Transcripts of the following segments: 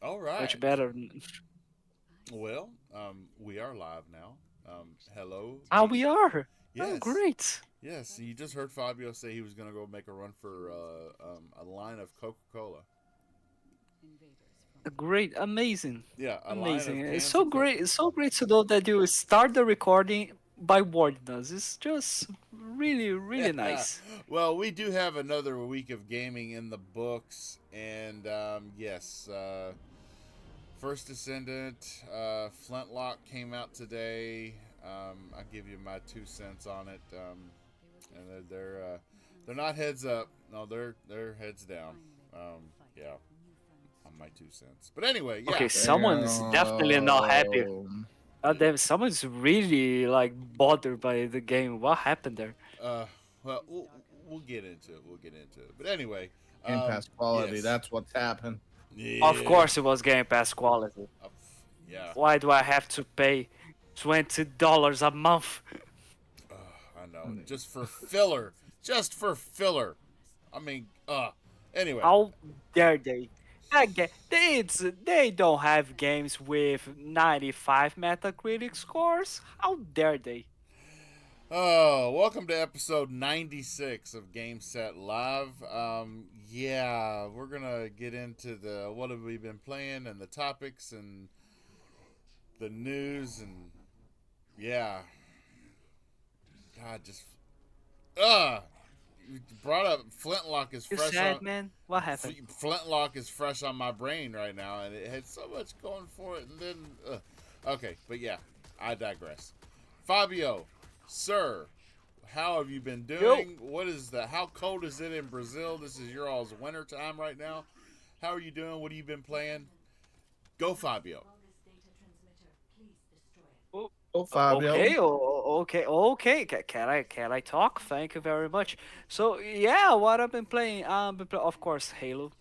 All Much right. better. Well, we are live now. Hello, Ah, we are. Oh, Yes, great. yes. You just heard Fabio say he was going to go make a run for a line of Coca Cola. Great. Amazing. Yeah, a line Amazing. of It's cans so of Coke. great. It's so great to know that you start the recording by warning us. It's just really, really nice. Well, we do have another week of gaming in the books, and yes, First Descendant, Flintlock came out today. I'll give you my 2 cents on it. And they're not heads up. No, they're heads down. Yeah, on my 2 cents. But anyway, Okay, yeah. someone's definitely not happy. Damn. Damn, someone's really like bothered by the game. What happened there? Uh, well, we'll get into it. We'll get into it. But anyway, Game Pass quality. yes, That's what's happened. Of yeah, course, it was Game Pass quality. uh, yeah. Why do I have to pay $20 a month? I know. Just for filler. Just for filler. I mean, Anyway, How dare they? They don't have games with 95 Metacritic scores. How dare they? welcome to episode 96 of Game Set Live. Yeah, we're gonna get into the what have we been playing and the topics and the news and yeah, God, just uh you brought up Flintlock is You fresh on sad, man? What happened? Flintlock is fresh on my brain right now, and it had so much going for it, and then okay, but yeah, I digress. Fabio, sir, how have you been Yo, doing? What is the how cold is it in Brazil? This is your all's winter time right now. How are you doing? What have you been playing? Go, Fabio. Oh, Fabio. okay, okay. Can I talk? Thank you very much. So yeah, what I've been playing, of course, Halo.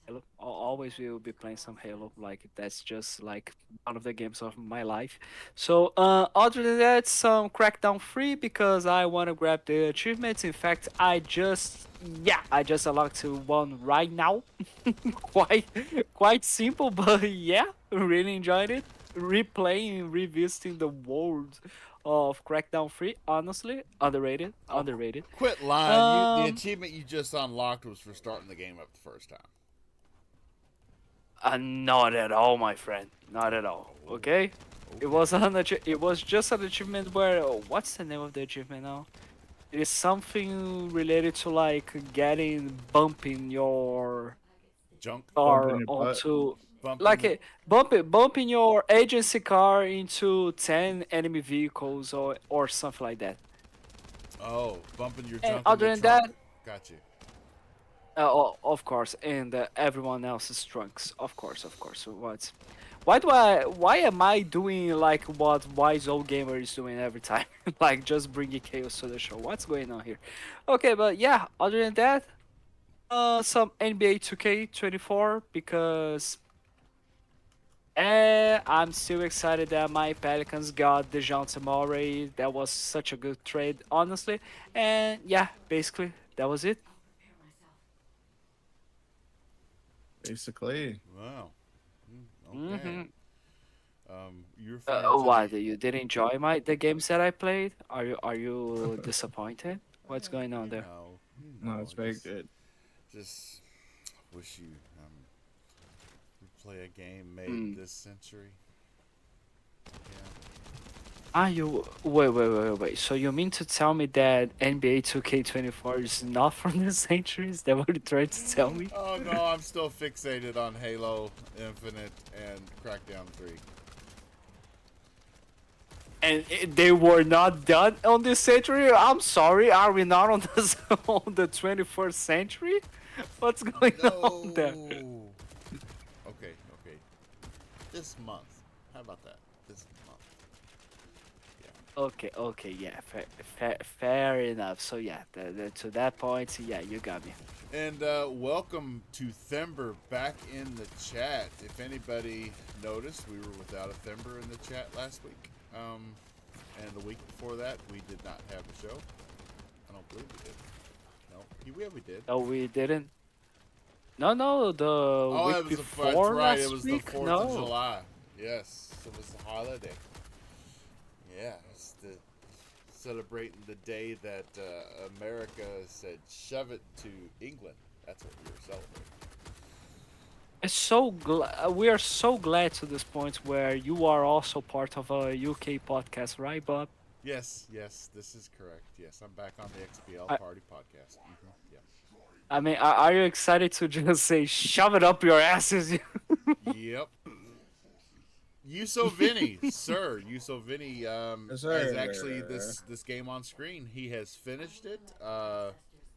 Halo. Always will be playing some Halo. Like that's just like one of the games of my life. So other than that, some Crackdown 3 because I want to grab the achievements. In fact, I just unlocked to one right now. quite quite simple, but yeah, really enjoyed it. Replaying, revisiting the world of Crackdown 3. Honestly, underrated, Oh, underrated. quit lying. The Um, achievement you just unlocked was for starting the game up the first time. Not at all, my friend. Not at all. Oh, Okay. It okay. was it was just an achievement where what's the name of the achievement now? It is something related to like getting bumping your Junk Bumping car your butt. onto like bumping. a bumping your agency car into 10 enemy vehicles or something like that. Oh, bumping your And junk in the other than trunk. that, Got you. of course, and everyone else's trunks, of course, of course. Why am I doing like what Wise Old Gamer is doing every time? Like just bringing chaos to the show. What's going on here? Okay, but yeah, other than that, some NBA 2K24 because I'm still excited that my Pelicans got DeJounte Murray. That was such a good trade, honestly. And yeah, basically that was it. Basically. Wow. Okay. hmm You referring to Why? the? You did enjoy the games that I played? Are you disappointed? What's going on there? No, it's very Just good. just wish you would play a game made Mm. this century. Yeah. You wait. So you mean to tell me that NBA 2K24 is not from the century? Is that what you're trying to tell me? Oh no, I'm still fixated on Halo Infinite and Crackdown 3. And they were not done on this century. I'm sorry, are we not on this on the 21st century? What's going on there? No. Okay, okay. This month. How about that? This month. Yeah. Okay, yeah, fair enough. So yeah, to that point, yeah, you got me. And welcome to Thember back in the chat. If anybody noticed, we were without a Thember in the chat last week. And the week before that, we did not have a show. I don't believe we did. No, we did. No, we didn't. No, the Oh, week it was that's before right. It last was week. the 4th of No. July. Yes, it was the holiday. Yeah, it's the celebrating the day that America said shove it to England. That's what we were celebrating. It's so we are so glad to this point where you are also part of a UK podcast, right, Bob? Yes, yes, this is correct. Yes, I'm back on the XBL I, Party podcast. Yeah. I mean, are you excited to just say shove it up your asses? Yep. Yuso Vinny, sir. Yuso Vinny Yes, has sir. actually this game on screen. He has finished it.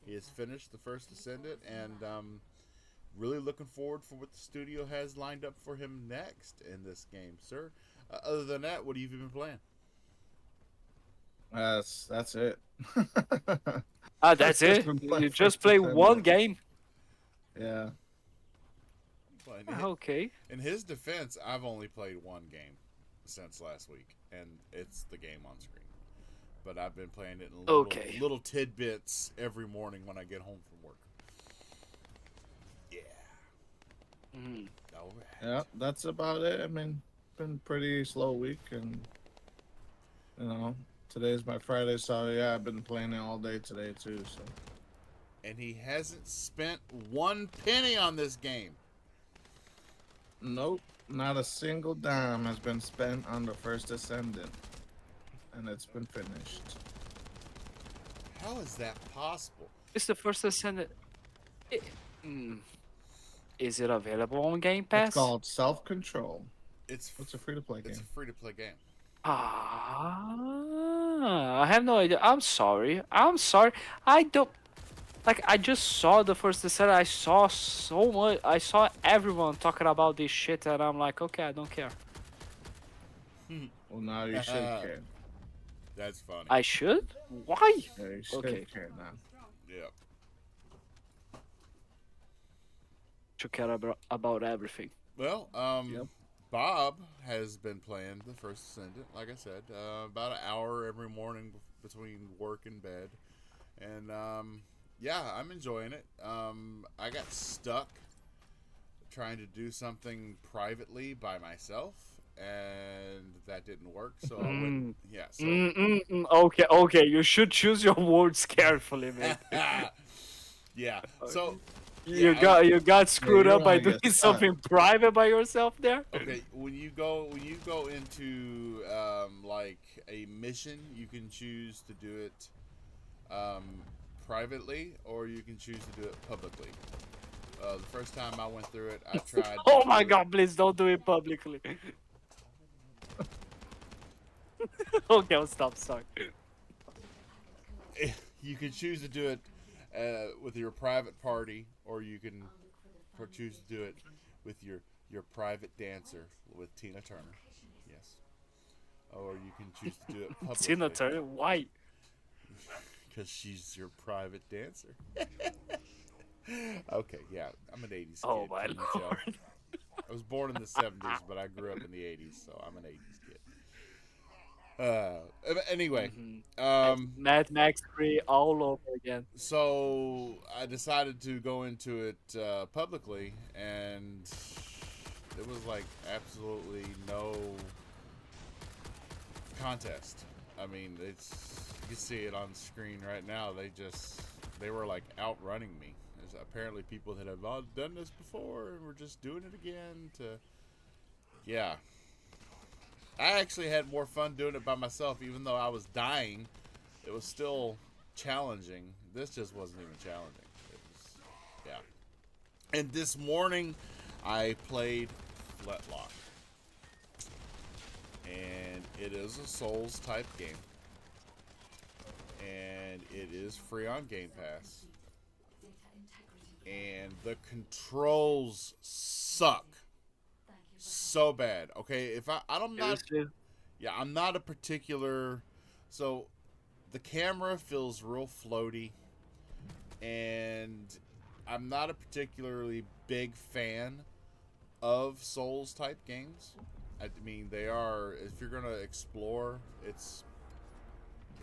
He has finished the First Ascendant, and really looking forward for what the studio has lined up for him next in this game, sir. Other than that, what have you been playing? That's it. That's it. You just play one game. Yeah. Okay. In his defense, I've only played one game since last week, and it's the game on screen. But I've been playing it in little tidbits every morning when I get home from work. Yeah. Mm. All right. Yeah, that's about it. I mean, been pretty slow week, and today's my Friday, so yeah, I've been playing it all day today too. So. And he hasn't spent one penny on this game. Nope, not a single dime has been spent on the First Ascendant, and it's been finished. How is that possible? It's the First Ascendant. Is it available on Game Pass? It's called Self Control. It's a free-to-play game. It's a free-to-play game. I have no idea. I'm sorry. I don't. Like, I just saw the First Ascendant. I saw so much. I saw everyone talking about this shit, and I'm like, okay, I don't care. Well, now you should care. That's funny. I should? Why? Yeah, you should care now. Yeah. To care about everything. Well, Yep. Bob has been playing the First Ascendant, like I said, about an hour every morning between work and bed. And, yeah, I'm enjoying it. I got stuck trying to do something privately by myself, and that didn't work. So I went, yeah. So Okay. You should choose your words carefully, man. yeah. So you got screwed up by doing something private by yourself there. Okay, when you go into like a mission, you can choose to do it privately, or you can choose to do it publicly. The first time I went through it, I tried. Oh my God! Please don't do it publicly. Okay, I'll stop. Sorry. You can choose to do it with your private party, or you can choose to do it with your private dancer with Tina Turner. Yes. Or you can choose to do it publicly. Tina Turner? Why? Because she's your private dancer. Okay, yeah. I'm an 80s kid. Oh my Lord. I was born in the 70s, but I grew up in the 80s, so I'm an 80s kid. Anyway, Mad Max 3 all over again. So I decided to go into it publicly, and it was like absolutely no contest. I mean, it's you can see it on screen right now. They were like outrunning me. There's apparently people that have all done this before and were just doing it again. Yeah. I actually had more fun doing it by myself, even though I was dying. It was still challenging. This just wasn't even challenging. It was, yeah. And this morning, I played Flintlock. And it is a Souls type game. And it is free on Game Pass. And the controls suck. So bad. Okay, if I'm not a particular. So, the camera feels real floaty, and I'm not a particularly big fan of Souls type games. I mean, they are. If you're gonna explore, it's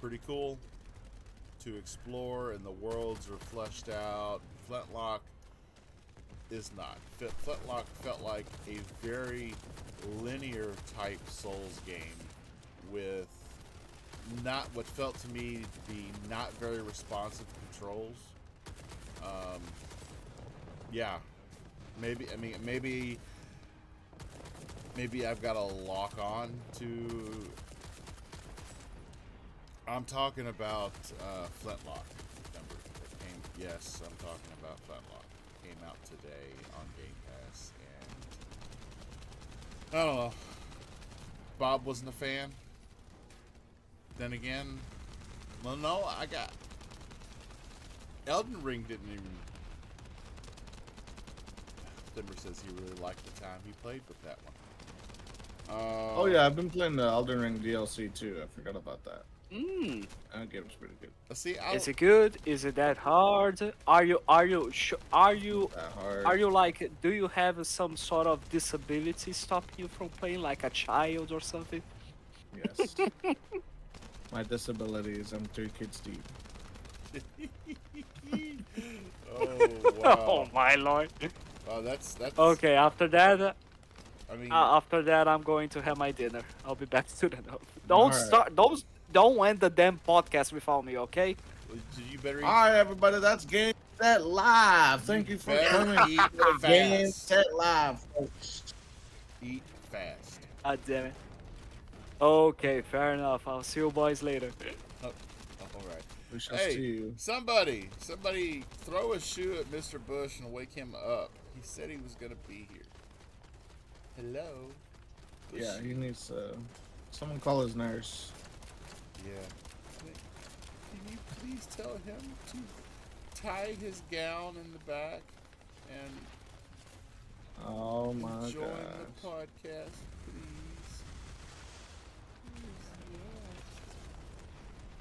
pretty cool to explore, and the worlds are fleshed out. Flintlock is not. Flintlock felt like a very linear type Souls game with not what felt to me to be not very responsive controls. Um, yeah, maybe I've got a lock on to. I'm talking about Flintlock. Remember, yes, I'm talking about Flintlock. It came out today on Game Pass, and I don't know. Bob wasn't a fan. Then again, well, no, I got Elden Ring didn't even. Denver says he really liked the time he played with that one. Oh yeah, I've been playing the Elden Ring DLC too. I forgot about that. Mm. That game's pretty good. See, Is it good? Is it that hard? Are you That hard. like, do you have some sort of disability stopping you from playing, like a child or something? Yes. My disability is I'm 3 kids deep. Oh wow! Oh my lord. Wow, that's Okay, after that, I mean, I'm going to have my dinner. I'll be back to the Don't Alright. start. Don't end the damn podcast without me, okay? you better eat, All right, everybody, that's Game Set Live. Thank you for better coming. eat Game fast. Set Live, folks. Eat fast. God damn it. Okay, fair enough. I'll see you boys later. Oh, all right. We shall Hey, see you. somebody, throw a shoe at Mr. Bush and wake him up. He said he was gonna be here. Hello. Bush. Yeah, he needs someone call his nurse. Yeah. Can you please tell him to tie his gown in the back and Oh my join gosh. the podcast, please?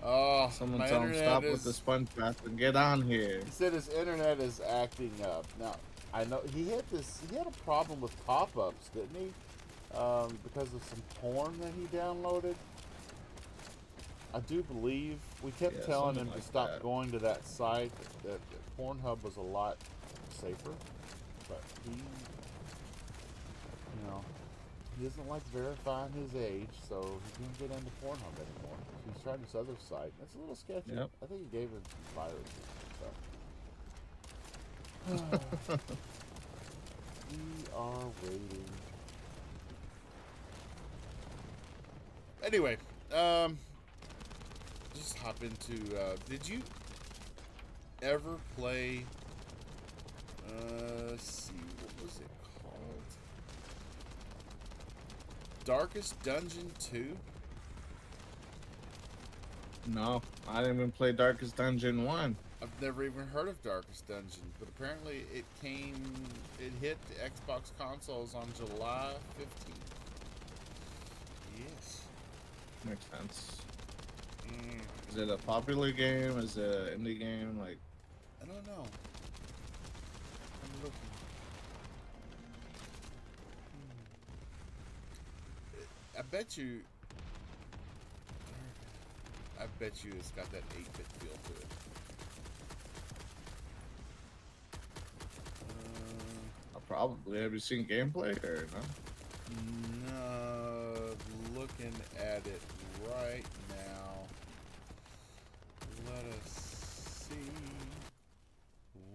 Oh, Someone my tell him internet stop is, with the sponge bath and get on here. He said his internet is acting up. Now, I know he had a problem with pop-ups, didn't he? Because of some porn that he downloaded. I do believe we kept Yeah, telling him something to like stop that. going to that site. That Pornhub was a lot safer, but he doesn't like verifying his age, so he can't get into Pornhub anymore. He's tried this other site. It's a little sketchy. Yep. I think he gave him some viruses. So. We are waiting. Anyway, just hop into. Did you ever play? Let's see, what was it called? Darkest Dungeon 2? No, I didn't even play Darkest Dungeon 1. I've never even heard of Darkest Dungeon, but apparently it hit the Xbox consoles on July 15th. Yes. Makes sense. Mm, Is it a popular game? Is it an indie game? Like, I don't know. I'm looking. I bet you it's got that 8-bit feel to it. probably. Have you seen gameplay or no? No, looking at it right now. Let us see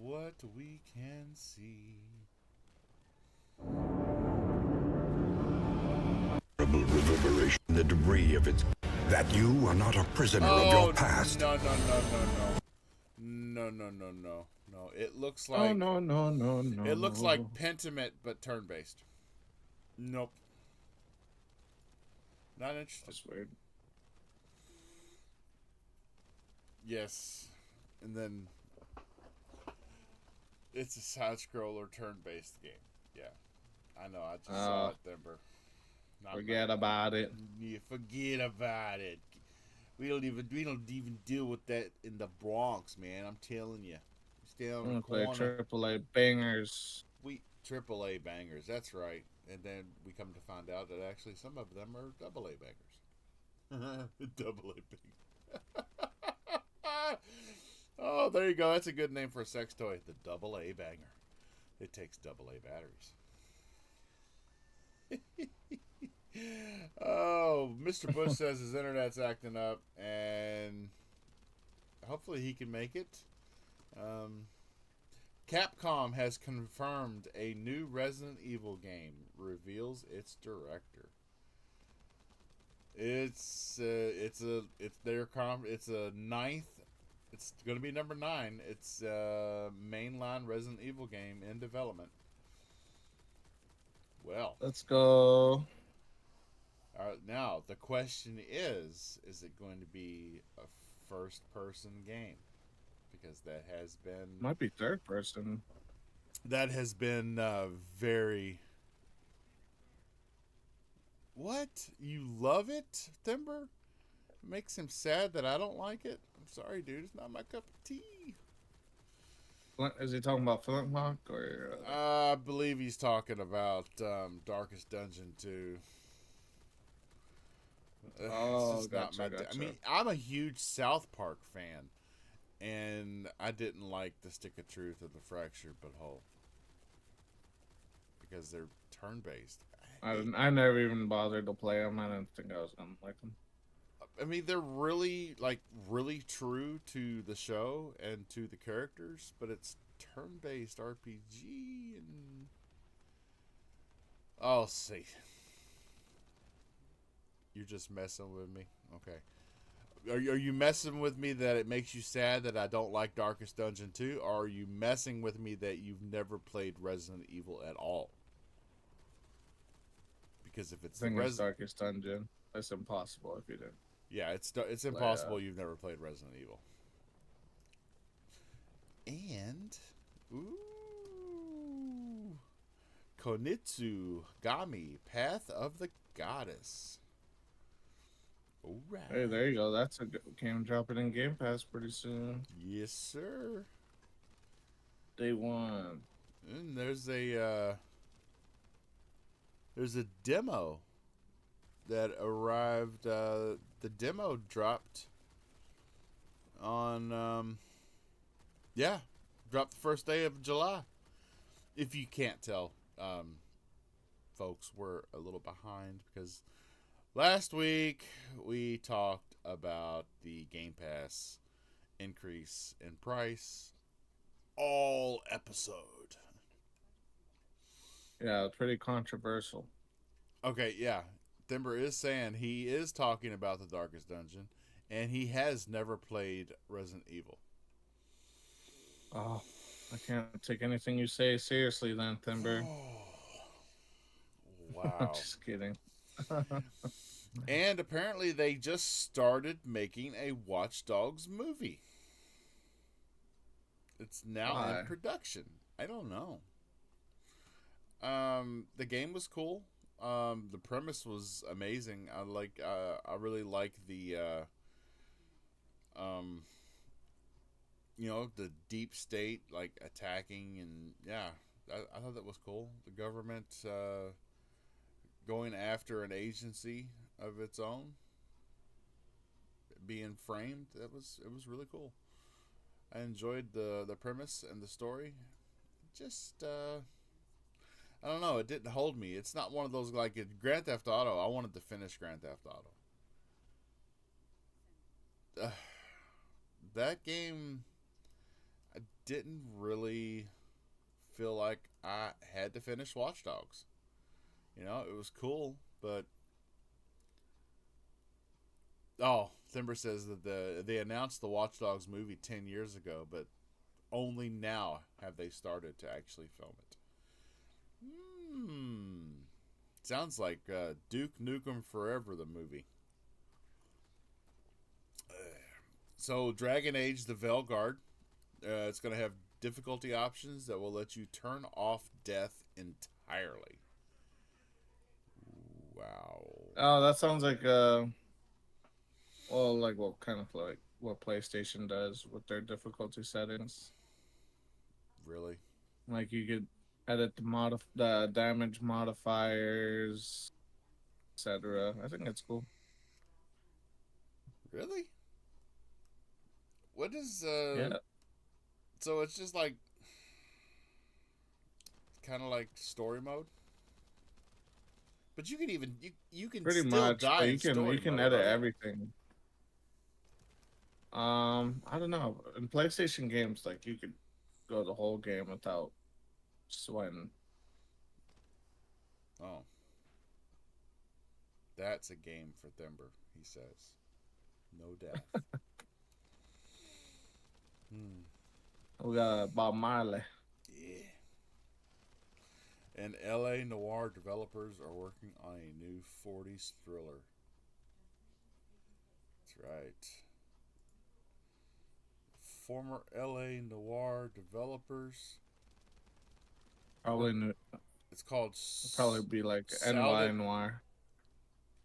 what we can see. Reverberation, the debris of its. That you are not a prisoner of your past. No. No. It looks like. Oh, no. It looks like Pentiment, but turn-based. Nope. Not interested. That's weird. Yes. And then it's a side-scroller turn-based game. Yeah. I know. I just saw it, Denver. Forget about it. Yeah, forget about it. We don't even deal with that in the Bronx, man. I'm telling you. Stay on I'm the gonna play corner. AAA bangers. We AAA bangers. That's right. And then we come to find out that actually some of them are AA bangers. AA bang. Oh, there you go. That's a good name for a sex toy. The AA banger. It takes AA batteries. Oh, Mr. Bush says his internet's acting up, and hopefully he can make it. Capcom has confirmed a new Resident Evil game, reveals its director. It's a ninth. It's going to be number 9. It's a mainline Resident Evil game in development. Well, Let's go. now the question is it going to be a first-person game? Because that has been Might be third person. very. What? You love it, Timber? Makes him sad that I don't like it. I'm sorry, dude. It's not my cup of tea. Is he talking about Flintlock or? I believe he's talking about Darkest Dungeon 2. Oh, It's just not my gotcha. I mean, I'm a huge South Park fan, and I didn't like the Stick of Truth of the Fractured But Whole because they're turn-based. I never even bothered to play them. I didn't think I was gonna like them. I mean, they're really true to the show and to the characters, but it's turn-based RPG, and oh, see, you're just messing with me. Okay, are you messing with me that it makes you sad that I don't like Darkest Dungeon 2, or are you messing with me that you've never played Resident Evil at all? Because if it's I think it's Darkest Dungeon. That's impossible if you didn't. yeah, it's impossible you've never played Resident Evil. And Konitsu Gami, Path of the Goddess. All right. Hey, there you go. That's a good game. Dropping in Game Pass pretty soon. Yes, sir. Day 1. And there's a demo that arrived. The demo dropped on dropped the first day of July. If you can't tell, folks, we're a little behind because last week we talked about the Game Pass increase in price all episode. Yeah, it's pretty controversial. Okay, yeah. Timber is saying he is talking about the Darkest Dungeon, and he has never played Resident Evil. Oh, I can't take anything you say seriously then, Timber. Wow. Just kidding. And apparently they just started making a Watch Dogs movie. It's now Why? in production. I don't know. The game was cool. The premise was amazing. I really like the the deep state like attacking, and yeah, I thought that was cool. The government going after an agency of its own being framed. It was really cool. I enjoyed the premise and the story. Just I don't know, it didn't hold me. It's not one of those like Grand Theft Auto. I wanted to finish Grand Theft Auto. That game, I didn't really feel like I had to finish Watch Dogs. You know, it was cool, but Timber says that they announced the Watch Dogs movie 10 years ago, but only now have they started to actually film it. Sounds like Duke Nukem Forever, the movie. So, Dragon Age: The Veilguard. It's going to have difficulty options that will let you turn off death entirely. Wow. Oh, that sounds like like what PlayStation does with their difficulty settings. Really? Like you could edit the damage modifiers, etc. I think that's cool. Really? What is Yeah. So it's just like kind of like story mode. But you can even you can Pretty still much. die But in you can story mode, edit right? everything. I don't know. In PlayStation games, like you could go the whole game without sweating. Oh, that's a game for Thimber, he says. No death. We got Bob Marley. Yeah. And LA Noir developers are working on a new 40s thriller. That's right. Former LA Noir developers. Probably It's called. probably be like Salad- NY Noir.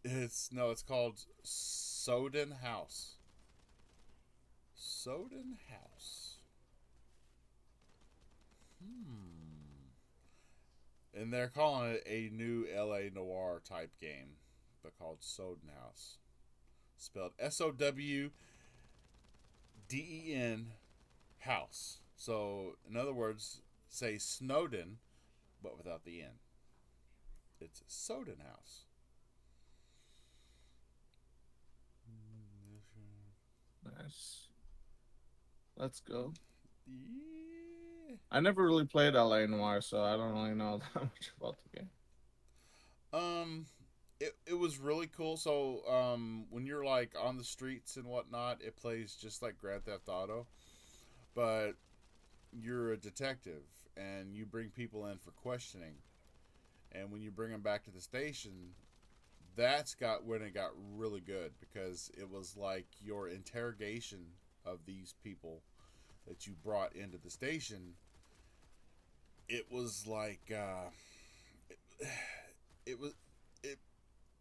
It's called Soden House. Soden House. And they're calling it a new LA Noir type game, but called Soden House. Spelled SOWDEN House. So, in other words, say Snowden, but without the N. It's Soden House. Nice. Let's go. Yeah. I never really played LA Noir, so I don't really know that much about the game. It was really cool. So, when you're like on the streets and whatnot, it plays just like Grand Theft Auto, but you're a detective and you bring people in for questioning, and when you bring them back to the station, that's got when it got really good because it was like your interrogation of these people that you brought into the station. It was like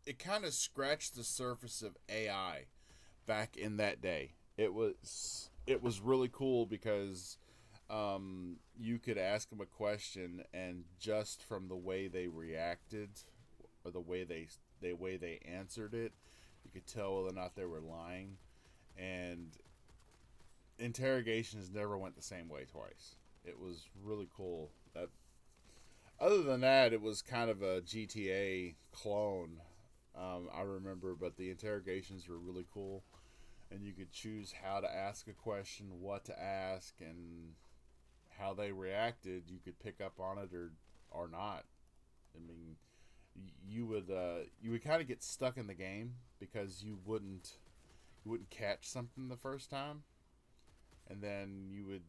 it kind of scratched the surface of AI back in that day. It was really cool because you could ask them a question, and just from the way they reacted or the way they answered it, you could tell whether or not they were lying. And interrogations never went the same way twice. It was really cool. That other than that, it was kind of a GTA clone. I remember, but the interrogations were really cool, and you could choose how to ask a question, what to ask, and how they reacted. You could pick up on it or not. I mean, you would kind of get stuck in the game because you wouldn't catch something the first time, and then you would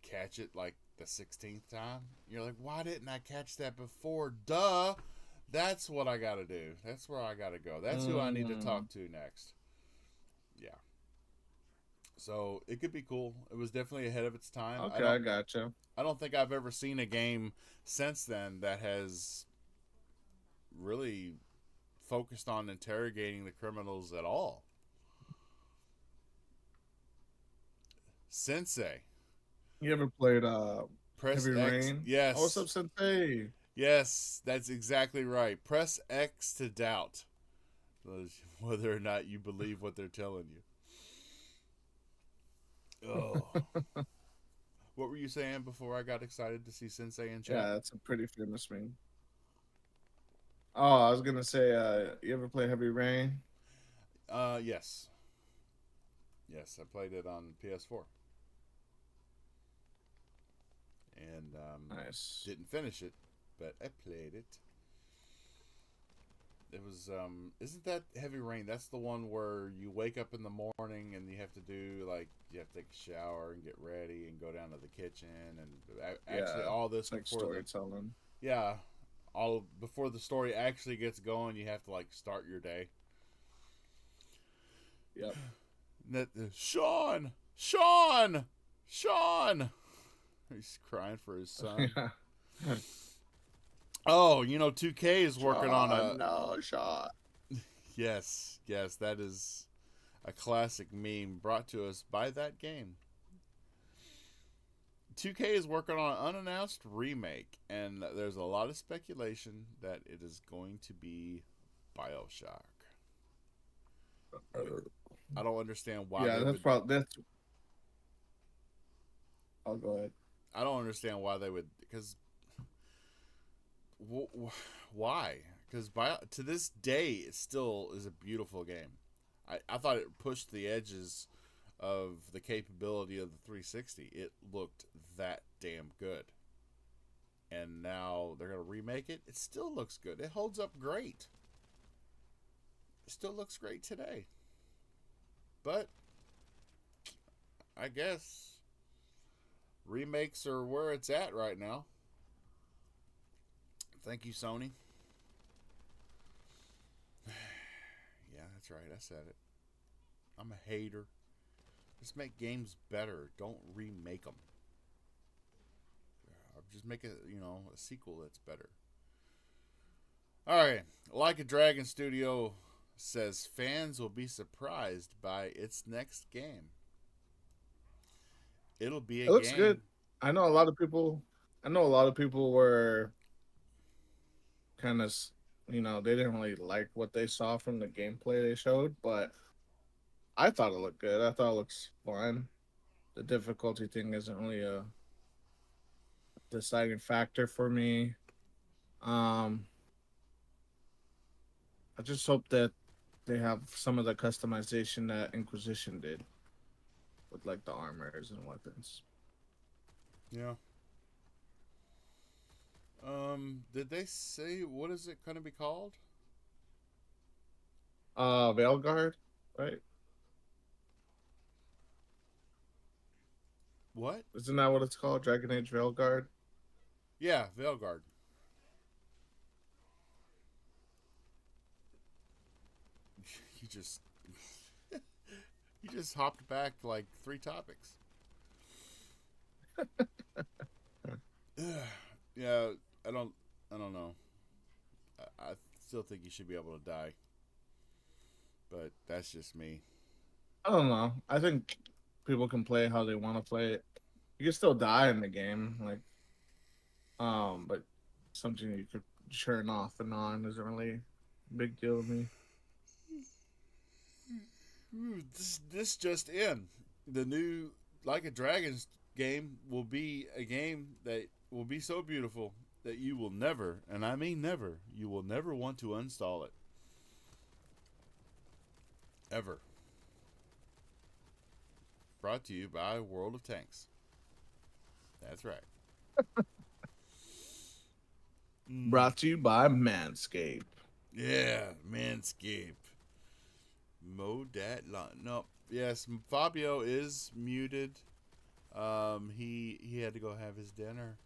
catch it like the 16th time. You're like, why didn't I catch that before? Duh. That's what I gotta do. That's where I gotta go. That's who I need to talk to next. Yeah. So it could be cool. It was definitely ahead of its time. Okay, I gotcha. I don't think I've ever seen a game since then that has really focused on interrogating the criminals at all. Sensei. You ever played Press Heavy X. Rain? Yes. Oh, what's up, Sensei? Yes, that's exactly right. Press X to doubt whether or not you believe what they're telling you. Oh. What were you saying before I got excited to see Sensei in chat? Yeah, that's a pretty famous meme. Oh, I was gonna say, you ever play Heavy Rain? Yes. Yes, I played it on PS4. And Nice. didn't finish it, but I played it. It was isn't that Heavy Rain? That's the one where you wake up in the morning and you have to do like you have to take a shower and get ready and go down to the kitchen and actually all this It's like before storytelling. all before the story actually gets going, you have to like start your day. Yep. That Sean. He's crying for his son. Oh, 2K is working on a no shot. Yes, that is a classic meme brought to us by that game. 2K is working on an unannounced remake, and there's a lot of speculation that it is going to be BioShock. I don't understand why. Yeah, that's probably that's. I'll go ahead. I don't understand why they would, because why? Because to this day, it still is a beautiful game. I thought it pushed the edges of the capability of the 360. It looked that damn good. And now they're going to remake it. It still looks good. It holds up great. It still looks great today. But I guess remakes are where it's at right now. Thank you, Sony. Yeah, that's right. I said it. I'm a hater. Just make games better. Don't remake them. Just make a sequel that's better. All right. Like a Dragon Studio says fans will be surprised by its next game. It'll be a game. It looks good. I know a lot of people were kind of, they didn't really like what they saw from the gameplay they showed, but I thought it looked good. I thought it looks fun. The difficulty thing isn't really a deciding factor for me. I just hope that they have some of the customization that Inquisition did with like the armors and weapons. Yeah. Did they say what is it going to be called? Veilguard, right? What? Isn't that what it's called? Dragon Age Veilguard? Yeah, Veilguard. You just hopped back like 3 topics. Yeah, I don't know. I still think you should be able to die, but that's just me. I don't know. I think people can play how they want to play it. You can still die in the game, like, but something you could turn off and on isn't really a big deal to me. This just in. The new Like a Dragons game will be a game that will be so beautiful that you will never, and I mean never, you will never want to uninstall it. Ever. Brought to you by World of Tanks. That's right. Brought to you by Manscaped. Yeah, Manscaped. Mode that line. No, yes, Fabio is muted. He had to go have his dinner.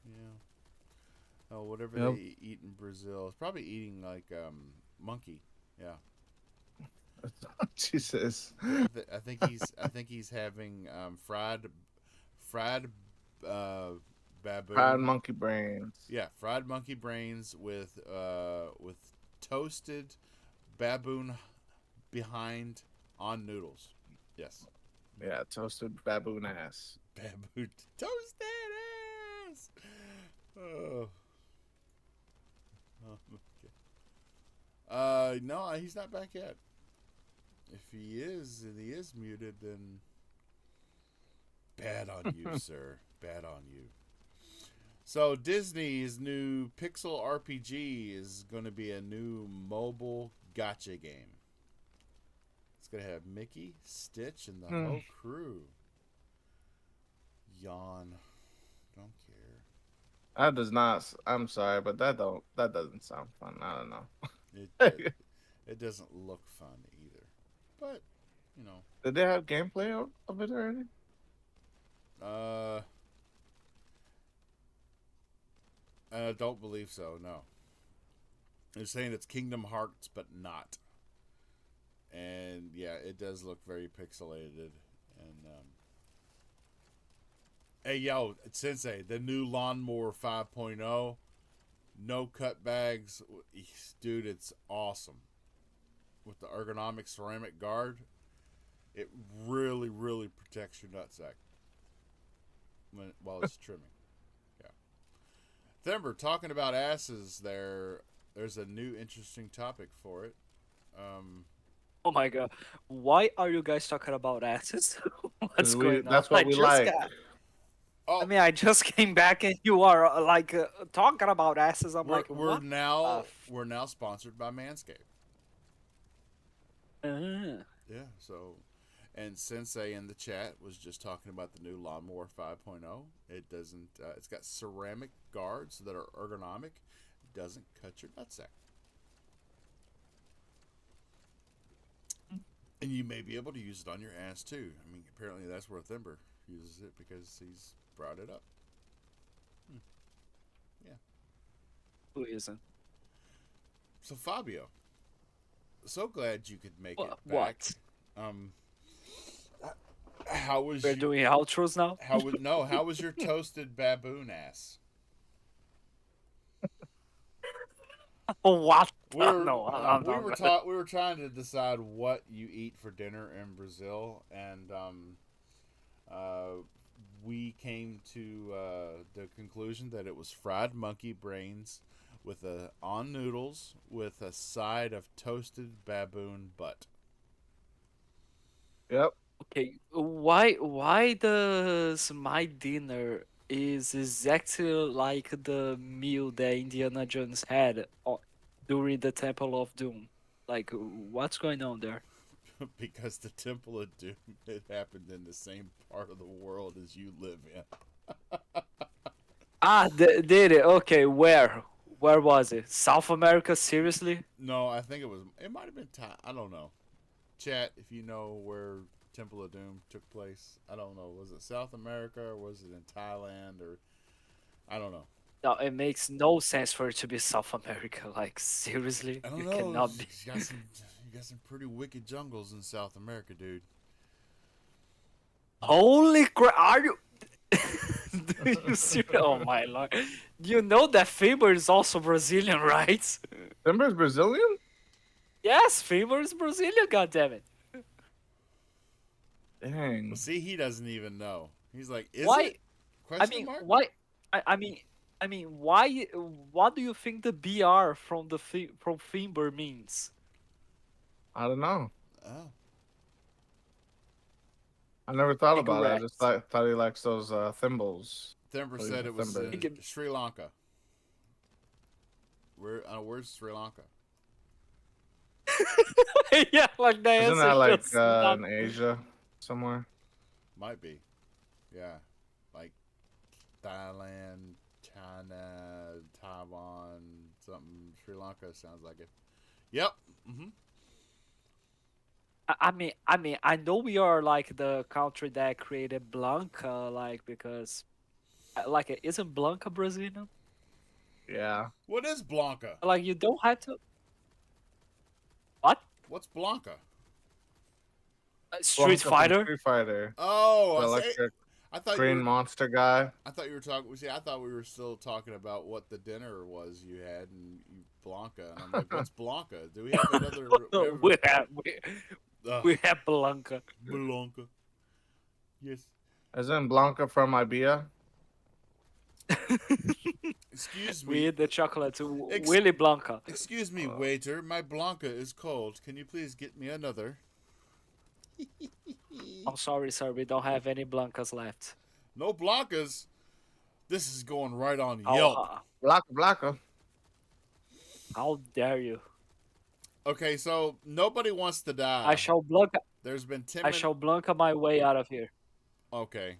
Yeah. Oh, whatever they eat in Brazil. It's probably eating like monkey. Yeah. Jesus. I think he's having fried baboon. Fried monkey brains. Yeah, fried monkey brains with toasted baboon behind on noodles. Yes. Yeah, toasted baboon ass. Baboon toasted ass. Oh. Okay. No, he's not back yet. If he is, and he is muted, then bad on you, sir. Bad on you. So Disney's new Pixel RPG is going to be a new mobile gacha game. It's going to have Mickey, Stitch, and the whole crew. Yawn. Don't care. That does not. I'm sorry, but that doesn't sound fun. I don't know. It doesn't look fun either. But, Did they have gameplay of it already? I don't believe so, no. They're saying it's Kingdom Hearts, but not. And, yeah, it does look very pixelated. And, hey, yo, Sensei, the new Lawnmower 5.0, no cut bags. Dude, it's awesome. With the ergonomic ceramic guard, it really, really protects your nutsack while it's trimming. Yeah. Thember, talking about asses there's a new interesting topic for it. Oh my god. Why are you guys talking about asses? What's going on? That's what we like. Oh, I mean, I just came back and you are like talking about asses. I'm we're, like, we're what? now we're now sponsored by Manscaped. Uh, Yeah. So, and Sensei in the chat was just talking about the new Lawnmower 5.0. It doesn't. It's got ceramic guards that are ergonomic. It doesn't cut your nutsack. And you may be able to use it on your ass too. I mean, apparently that's where Thimber uses it because he's brought it up. Yeah. who isn't? So Fabio, so glad you could make it back. What? Um, how was We're you, doing outros now. How was your toasted baboon ass? What? We were, No, we were trying to decide what you eat for dinner in Brazil, and we came to the conclusion that it was fried monkey brains with on noodles with a side of toasted baboon butt. Yep. Okay, why does my dinner is exactly like the meal that Indiana Jones had during the Temple of Doom? Like, what's going on there? Because the Temple of Doom, it happened in the same part of the world as you live in. Ah, did it? Okay, where? Where was it? South America? Seriously? No, I think it might have been I don't know. Chat, if you know where Temple of Doom took place. I don't know. Was it South America or was it in Thailand or I don't know. No, it makes no sense for it to be South America. Like, seriously? I don't You know. cannot be. You got some pretty wicked jungles in South America, dude. Holy crap! Are you? Do you see? Oh my lord! You know that Faber is also Brazilian, right? Timber's Brazilian? Yes, Faber is Brazilian. Goddammit! Dang. Well, see, he doesn't even know. He's like, is Why? it? I Question mean, mark? why? I mean, why? What do you think the BR from from Faber means? I don't know. Oh. I never thought about it. I just Incorrect. thought he likes those thimbles. Thimber Oh, said yeah, it was Thimber. in Sri Lanka. Where's Sri Lanka? Yeah, like the Isn't answer that like just not- in Asia somewhere? Might be. Yeah. Like Thailand, China, Taiwan, something. Sri Lanka sounds like it. Yep. Mm-hmm. I know we are like the country that created Blanca, like because, like, isn't Blanca Brazilian? Yeah. What is Blanca? Like, you don't have to. What? What's Blanca? Street Blanca from Fighter? Street Fighter. Oh, The I say, electric I thought green you were, monster guy. I thought you were talking. See, I thought we were still talking about what the dinner was you had and Blanca. And I'm like, what's Blanca? Do we have another? No, we have Blanca. Blanca. Yes. Isn't Blanca from Ibia? Excuse We me. eat the chocolate. Ex- Willy Blanca. Excuse me, waiter. My Blanca is cold. Can you please get me another? I'm sorry, sir. We don't have any Blancas left. No Blancas. This is going right on Oh, Yelp. Blanca. how dare you? Okay, so nobody wants to die. I shall Blanca. There's been 10 I minutes. shall Blanca my way out of here. Okay.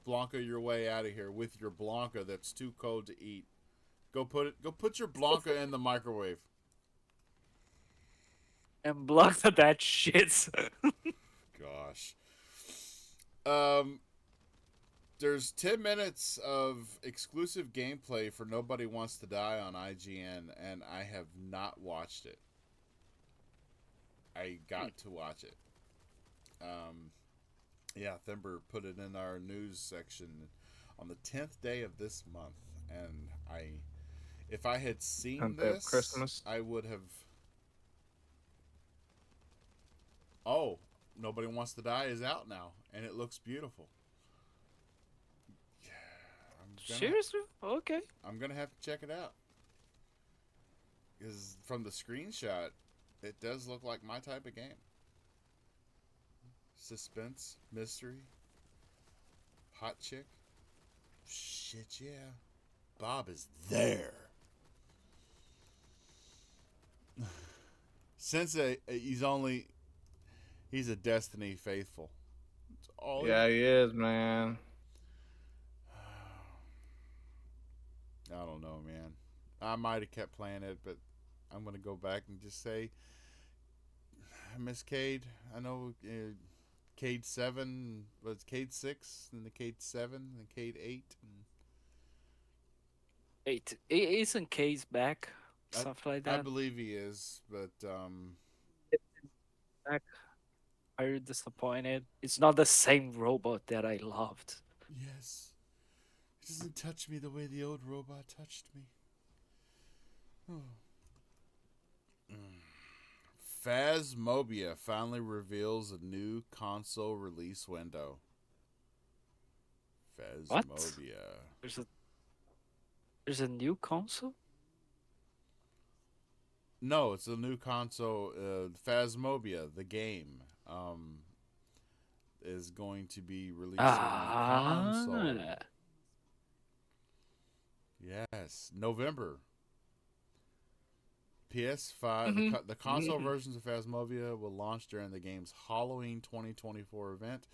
Blanca your way out of here with your Blanca that's too cold to eat. Go put your Blanca in the microwave. And Blanca that shit. Gosh. There's 10 minutes of exclusive gameplay for Nobody Wants to Die on IGN, and I have not watched it. I got to watch it. Yeah, Thimber put it in our news section on the 10th day of this month, and if I had seen 10th day of this, Christmas. I would have. Oh, Nobody Wants to Die is out now, and it looks beautiful. Seriously? Okay. I'm gonna have to check it out because from the screenshot, it does look like my type of game. Suspense, mystery, hot chick. Shit, yeah. Bob is there. Sensei, he's a Destiny faithful. That's all. Yeah, he is, man. I don't know, man. I might have kept playing it, but I'm gonna go back and just say, I miss Cade. I know Cade 7 was Cade 6, and the Cade 7, and Cade 8. And Isn't Case back? Something like I that. believe he is, but Back. Are you disappointed? It's not the same robot that I loved. yes, it doesn't touch me the way the old robot touched me. Oh. Phasmophobia finally reveals a new console release window. What? Phasmophobia. There's a new console? No, it's a new console. Phasmophobia, the game, is going to be releasing on console. Yes, November. PS5. The console versions of Phasmophobia will launch during the game's Halloween 2024 event.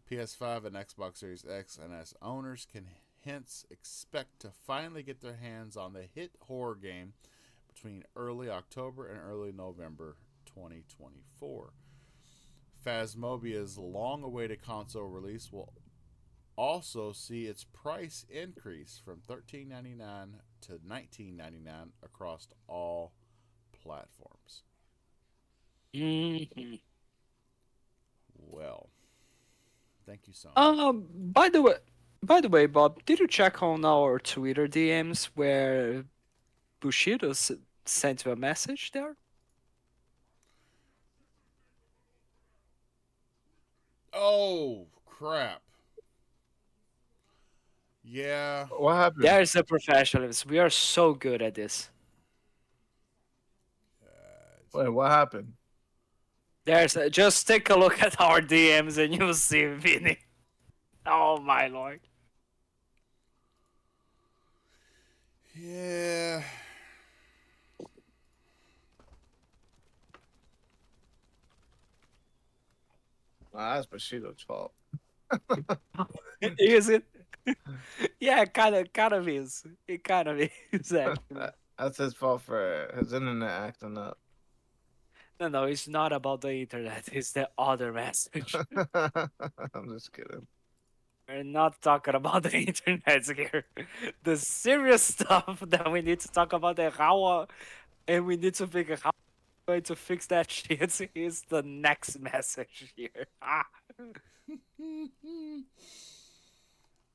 PS5 and Xbox Series X and S owners can hence expect to finally get their hands on the hit horror game between early October and early November 2024. Phasmophobia's long-awaited console release will also see its price increase from $13.99 to $19.99 across all platforms. Mm-hmm. Well, thank you so much. By the way, Bob, did you check on our Twitter DMs where Bushido sent you a message there? Oh, crap. Yeah. What happened? There's the professionalism. We are so good at this. Wait, what happened? Just take a look at our DMs and you'll see Vinny. Oh my lord. Yeah. That's Bushido's fault. Is it? Yeah, kind of is. It kind of is actually. That's his fault for his internet acting up. No, it's not about the internet. It's the other message. I'm just kidding. We're not talking about the internet here. The serious stuff that we need to talk about and we need to figure how we're going to fix that shit is the next message here.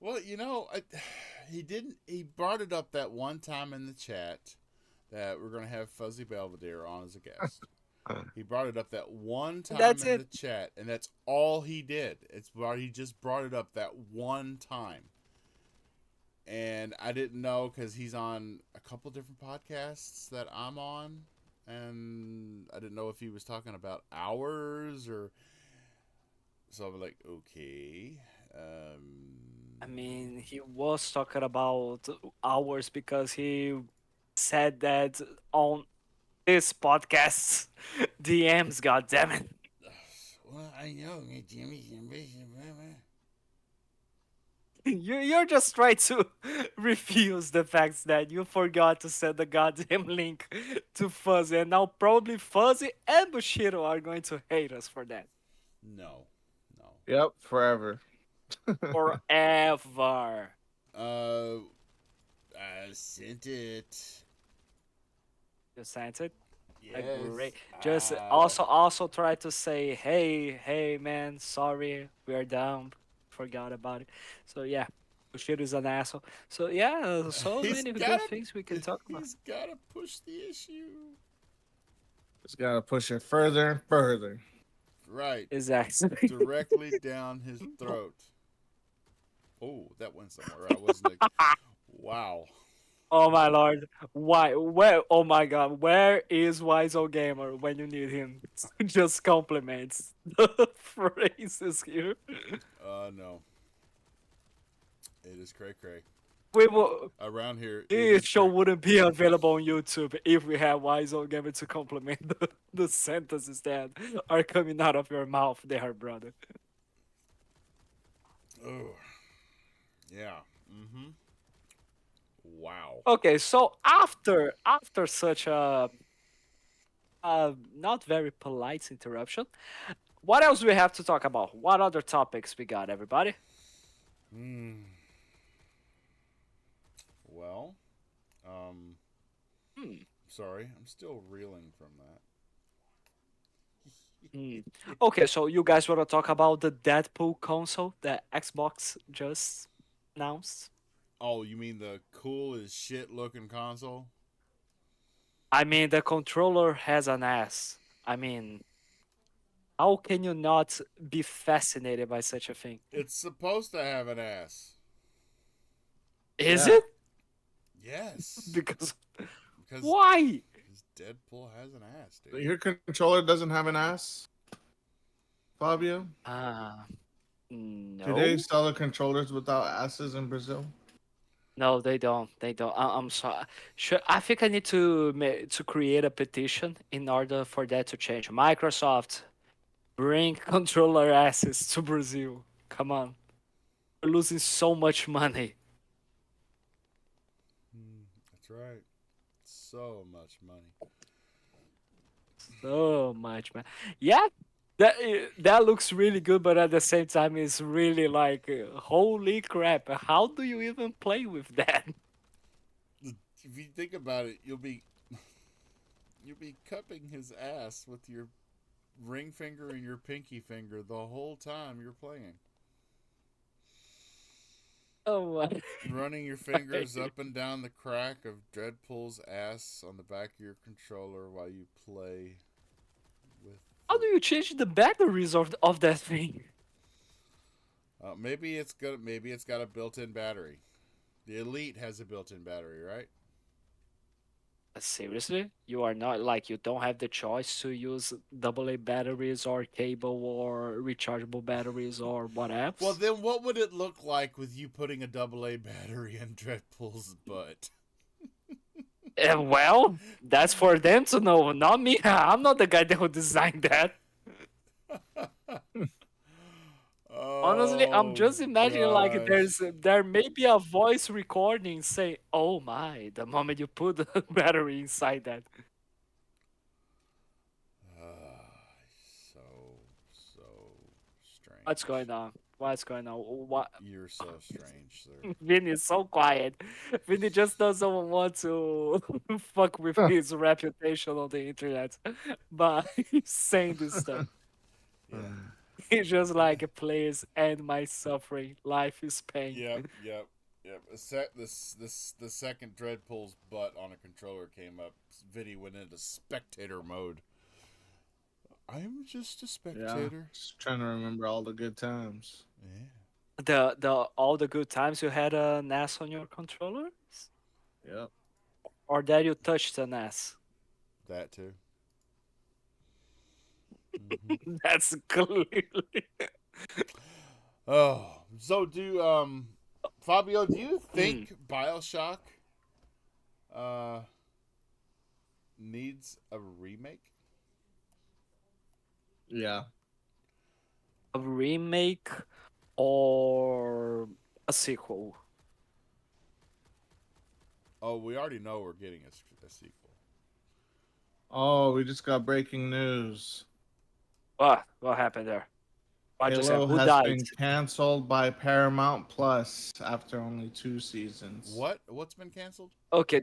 Well, he brought it up that one time in the chat that we're going to have Fuzzy Belvedere on as a guest. He brought it up that one time the chat, and that's all he did. He just brought it up that one time. And I didn't know because he's on a couple different podcasts that I'm on, and I didn't know if he was talking about hours or. So I'm like, okay. I mean, he was talking about hours because he said that on this podcast DMs, goddammit. Well, I know, Jimmy. You're just trying to refuse the fact that you forgot to send the goddamn link to Fuzzy, and now probably Fuzzy and Bushido are going to hate us for that. No. Yep, forever. Forever. I sent it. You sent it? Yes. Great. Just also try to say, hey man, sorry, we're down. Forgot about it. So yeah, Bushido is an asshole. So yeah, so many good things we can talk about. He's gotta push the issue. Just gotta push it further and further. Right. Exactly. Directly down his throat. Oh, that went somewhere. I wasn't. Wow. Oh my lord. Why? Where? Oh my god. Where is Wiseau Gamer when you need him? Just compliments the phrases here. No. It is cray cray. We will. Around here, it This is show cray. wouldn't be available on YouTube if we had Wise Old Gamer to complement the sentences that are coming out of your mouth there, brother. Oh, yeah. Mm-hmm. Wow. Okay, so after such a not very polite interruption, what else we have to talk about? What other topics we got, everybody? Hmm. Well, um, Hmm. sorry, I'm still reeling from that. Hmm. Okay, so you guys want to talk about the Deadpool console that Xbox just announced? Oh, you mean the cool as shit looking console? I mean, the controller has an ass. I mean, how can you not be fascinated by such a thing? It's supposed to have an ass. Is Yeah. it? Yes. Because Because why? Deadpool has an ass, dude. Your controller doesn't have an ass, Fabio? No. Do they sell the controllers without asses in Brazil? No, they don't. They don't. I'm sorry. Sure, I think I need to create a petition in order for that to change. Microsoft, bring controller asses to Brazil. Come on, we're losing so much money. That's right. So much money. So much, man. Yeah, that looks really good, but at the same time, it's really like, holy crap! How do you even play with that? If you think about it, you'll be cupping his ass with your ring finger and your pinky finger the whole time you're playing. Oh my. Running your fingers up and down the crack of Dreadpool's ass on the back of your controller while you play with. How do you change the batteries of that thing? Maybe it's got a built-in battery. The Elite has a built-in battery, right? Seriously? You are not like you don't have the choice to use AA batteries or cable or rechargeable batteries or what else? Well, then what would it look like with you putting a AA battery in Dreadpool's butt? Well, that's for them to know, not me. I'm not the guy that who designed that. Honestly, I'm just imagining like there may be a voice recording saying, "Oh my!" the moment you put the battery inside that. So strange. What's going on? What's going on? What? You're so strange, sir. Vinny is so quiet. Vinny just doesn't want to fuck with his reputation on the internet by saying this stuff. Yeah. He's just like, please end my suffering. Life is pain. Yep. The second Dreadpool's butt on a controller came up, Vinny went into spectator mode. I'm just a Yeah. spectator. Just trying to remember all the good times. Yeah. The all the good times you had a NAS on your controller, Yep. or that you touched a NAS. That too. That's clearly. Oh, so Fabio, do you think BioShock needs a remake? Yeah. A remake or a sequel? Oh, we already know we're getting a sequel. Oh, we just got breaking news. What happened there? I just Halo said, who has died? been canceled by Paramount Plus after only 2 seasons. What? What's been canceled? Okay,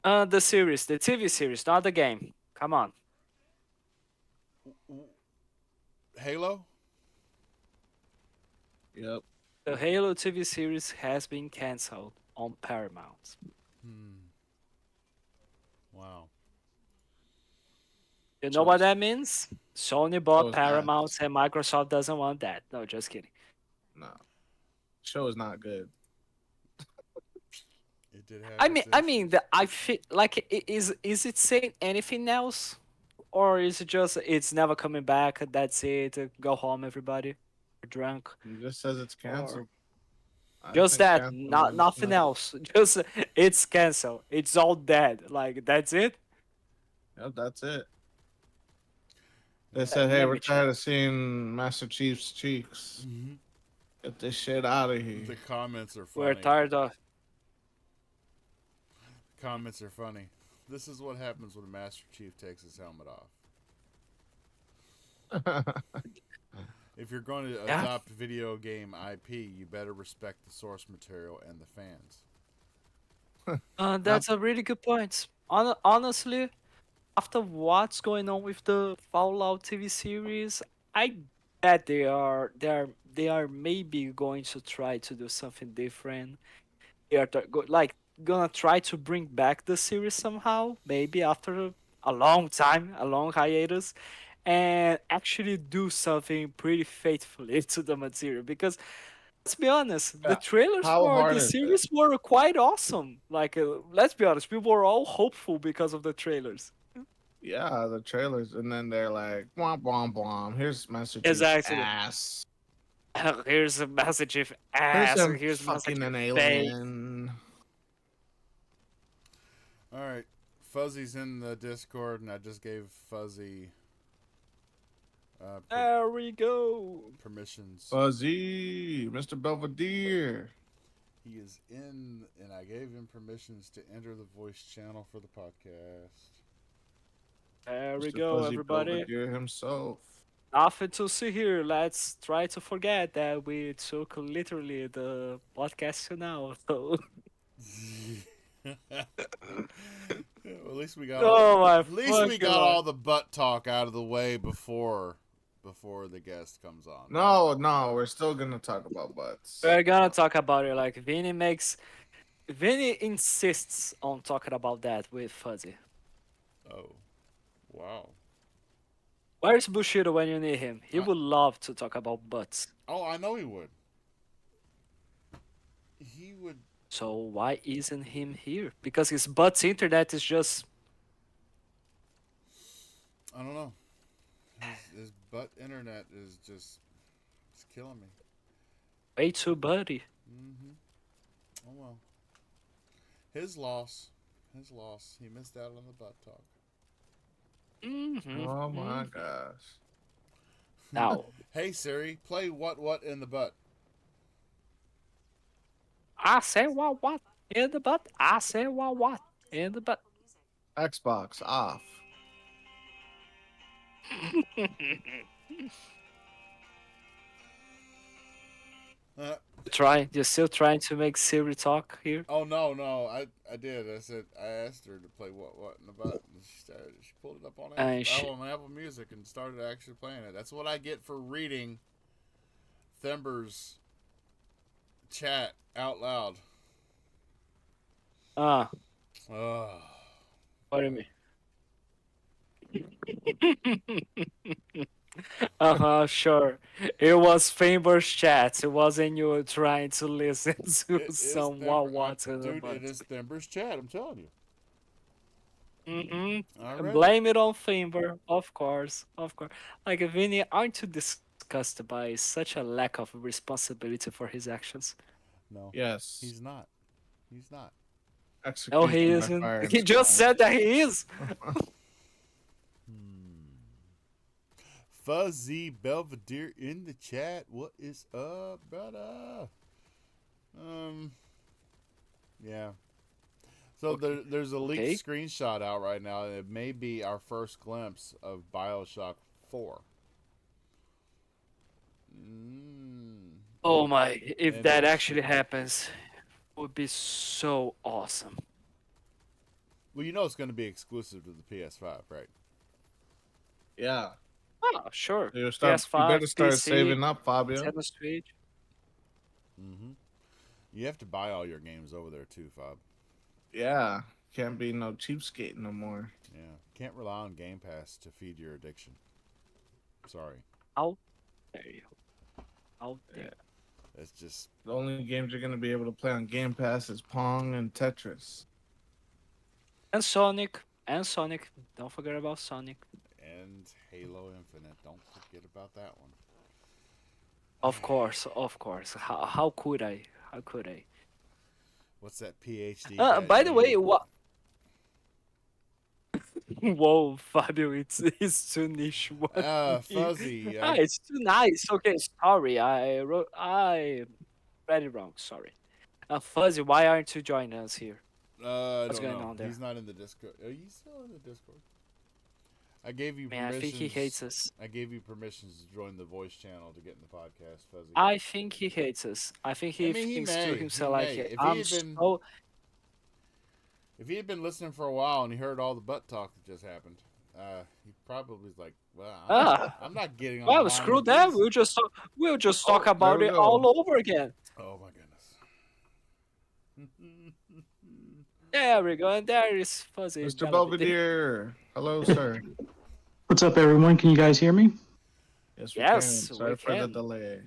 the series, the TV series, not the game. Come on. Halo? Yep. The Halo TV series has been canceled on Paramount. Wow. You know what that means? Sony bought was Paramount and Microsoft doesn't want that. No, just kidding. No. Show is not good. It did have I mean, I feel like is it saying anything else, or is it just it's never coming back? That's it. Go home, everybody. We're drunk. It just says it's canceled. I Just think that, Anthem not is nothing nice. else. Just it's canceled. It's all dead. Like that's it. Yep, that's it. They said, "Hey, Let we're me check. tired of seeing Master Chief's cheeks. Mm-hmm. Get this shit out of The here." comments are We're funny. tired of. Comments are funny. This is what happens when Master Chief takes his helmet off. If you're going to Yeah. adopt video game IP, you better respect the source material and the fans. That's a really good point. Honestly, after what's going on with the Fallout TV series, I bet they are maybe going to try to do something different. They are like gonna try to bring back the series somehow, maybe after a long time, a long hiatus, and actually do something pretty faithfully to the material. Because let's be honest, the Yeah, trailers how for hard the is it? series were quite awesome. Like, let's be honest, people were all hopeful because of the trailers. Yeah, the trailers, and then they're like, "Womp womp womp." Here's Master Chief's Exactly. ass. Here's a message of Here's ass. him Here's a message fucking of an face. alien. All right, Fuzzy's in the Discord, and I just gave Fuzzy There we go. permissions. Fuzzy, Mr. Belvedere. He is in, and I gave him permissions to enter the voice channel for the podcast. There we Mr. go, Fuzzy everybody. Belvedere himself. Nothing to see here. Let's try to forget that we took literally the podcast to now. So, Well, at least we got oh my at least we fucking got Lord. all the butt talk out of the way before the guest comes on. No, we're still gonna talk about butts. We're gonna talk about it. Like Vinny insists on talking about that with Fuzzy. Oh, wow. Where's Bushido when you need him? He I- would love to talk about butts. Oh, I know he would. He would. So why isn't him here? Because his butts internet is just I don't know. His butt internet is just it's killing me. way too buddy. Mm-hmm. Oh well. His loss. His loss. He missed out on the butt talk. Mm-hmm. Oh my gosh. Now, Hey Siri, play what in the butt. I say what in the butt. I say what in the butt. Xbox off. You're still trying to make Siri talk here. Oh no, I did. I said I asked her to play what in the butt, and she pulled it up on Apple Music and started actually playing it. That's what I get for reading Thember's chat out loud. Ah, Ugh. what do you mean? Sure. It was Faber's chat. It wasn't you trying to listen to It is some Thember- what in the dude, butt. it is Thember's chat. I'm telling you. Mm-hmm. Alright. Blame it on Faber, of course, of course. Like Vinny, aren't you disgusted by such a lack of responsibility for his actions? No, Yes. he's not. He's not. No, he Execution by fire isn't. and He just squad. said that he is. Fuzzy Belvedere in the chat. What is up, brother? Yeah. So there's a leaked Okay. screenshot out right now. And it may be our first glimpse of Bioshock 4. Oh my! If And that it- actually happens, it would be so awesome. Well, you know it's going to be exclusive to the PS5, right? Yeah. Oh, sure. You PS5, better start PC, saving up, Fabio. Nintendo Switch. Mm-hmm. You have to buy all your games over there too, Fob. Yeah. Can't be no cheapskate no more. Yeah. Can't rely on Game Pass to feed your addiction. Sorry. There you go. Out there. It's just The only games you're gonna be able to play on Game Pass is Pong and Tetris. And Sonic. Don't forget about Sonic. and Halo Infinite. Don't forget about that one. Of course, of course. How could I? How could I? What's that PhD? got By the in way, you? what? Whoa, Fabio, it's too niche. What? Fuzzy. It's too nice. Okay, sorry. I read it wrong. Sorry. Fuzzy, why aren't you joining us here? I What's don't going know. on there? He's not in the Discord. Are you still in the Discord? I gave you Man, I think he hates us. I gave you permissions to join the voice channel to get in the podcast, Fuzzy. I think he hates us. I think I he mean, he thinks to may. himself He like, may. I'm so. If he had been listening for a while and he heard all the butt talk that just happened, he probably was like, "Well, Ah, I'm not getting online well, screw with that. these." We'll just talk Oh, there about we it go. all over again. Oh my goodness. There we go, and there is Fuzzy. Mr. Belvedere. Hello, sir. What's up, everyone? Can you guys hear me? Yes, we Yes, can. Sorry we for the can. delay.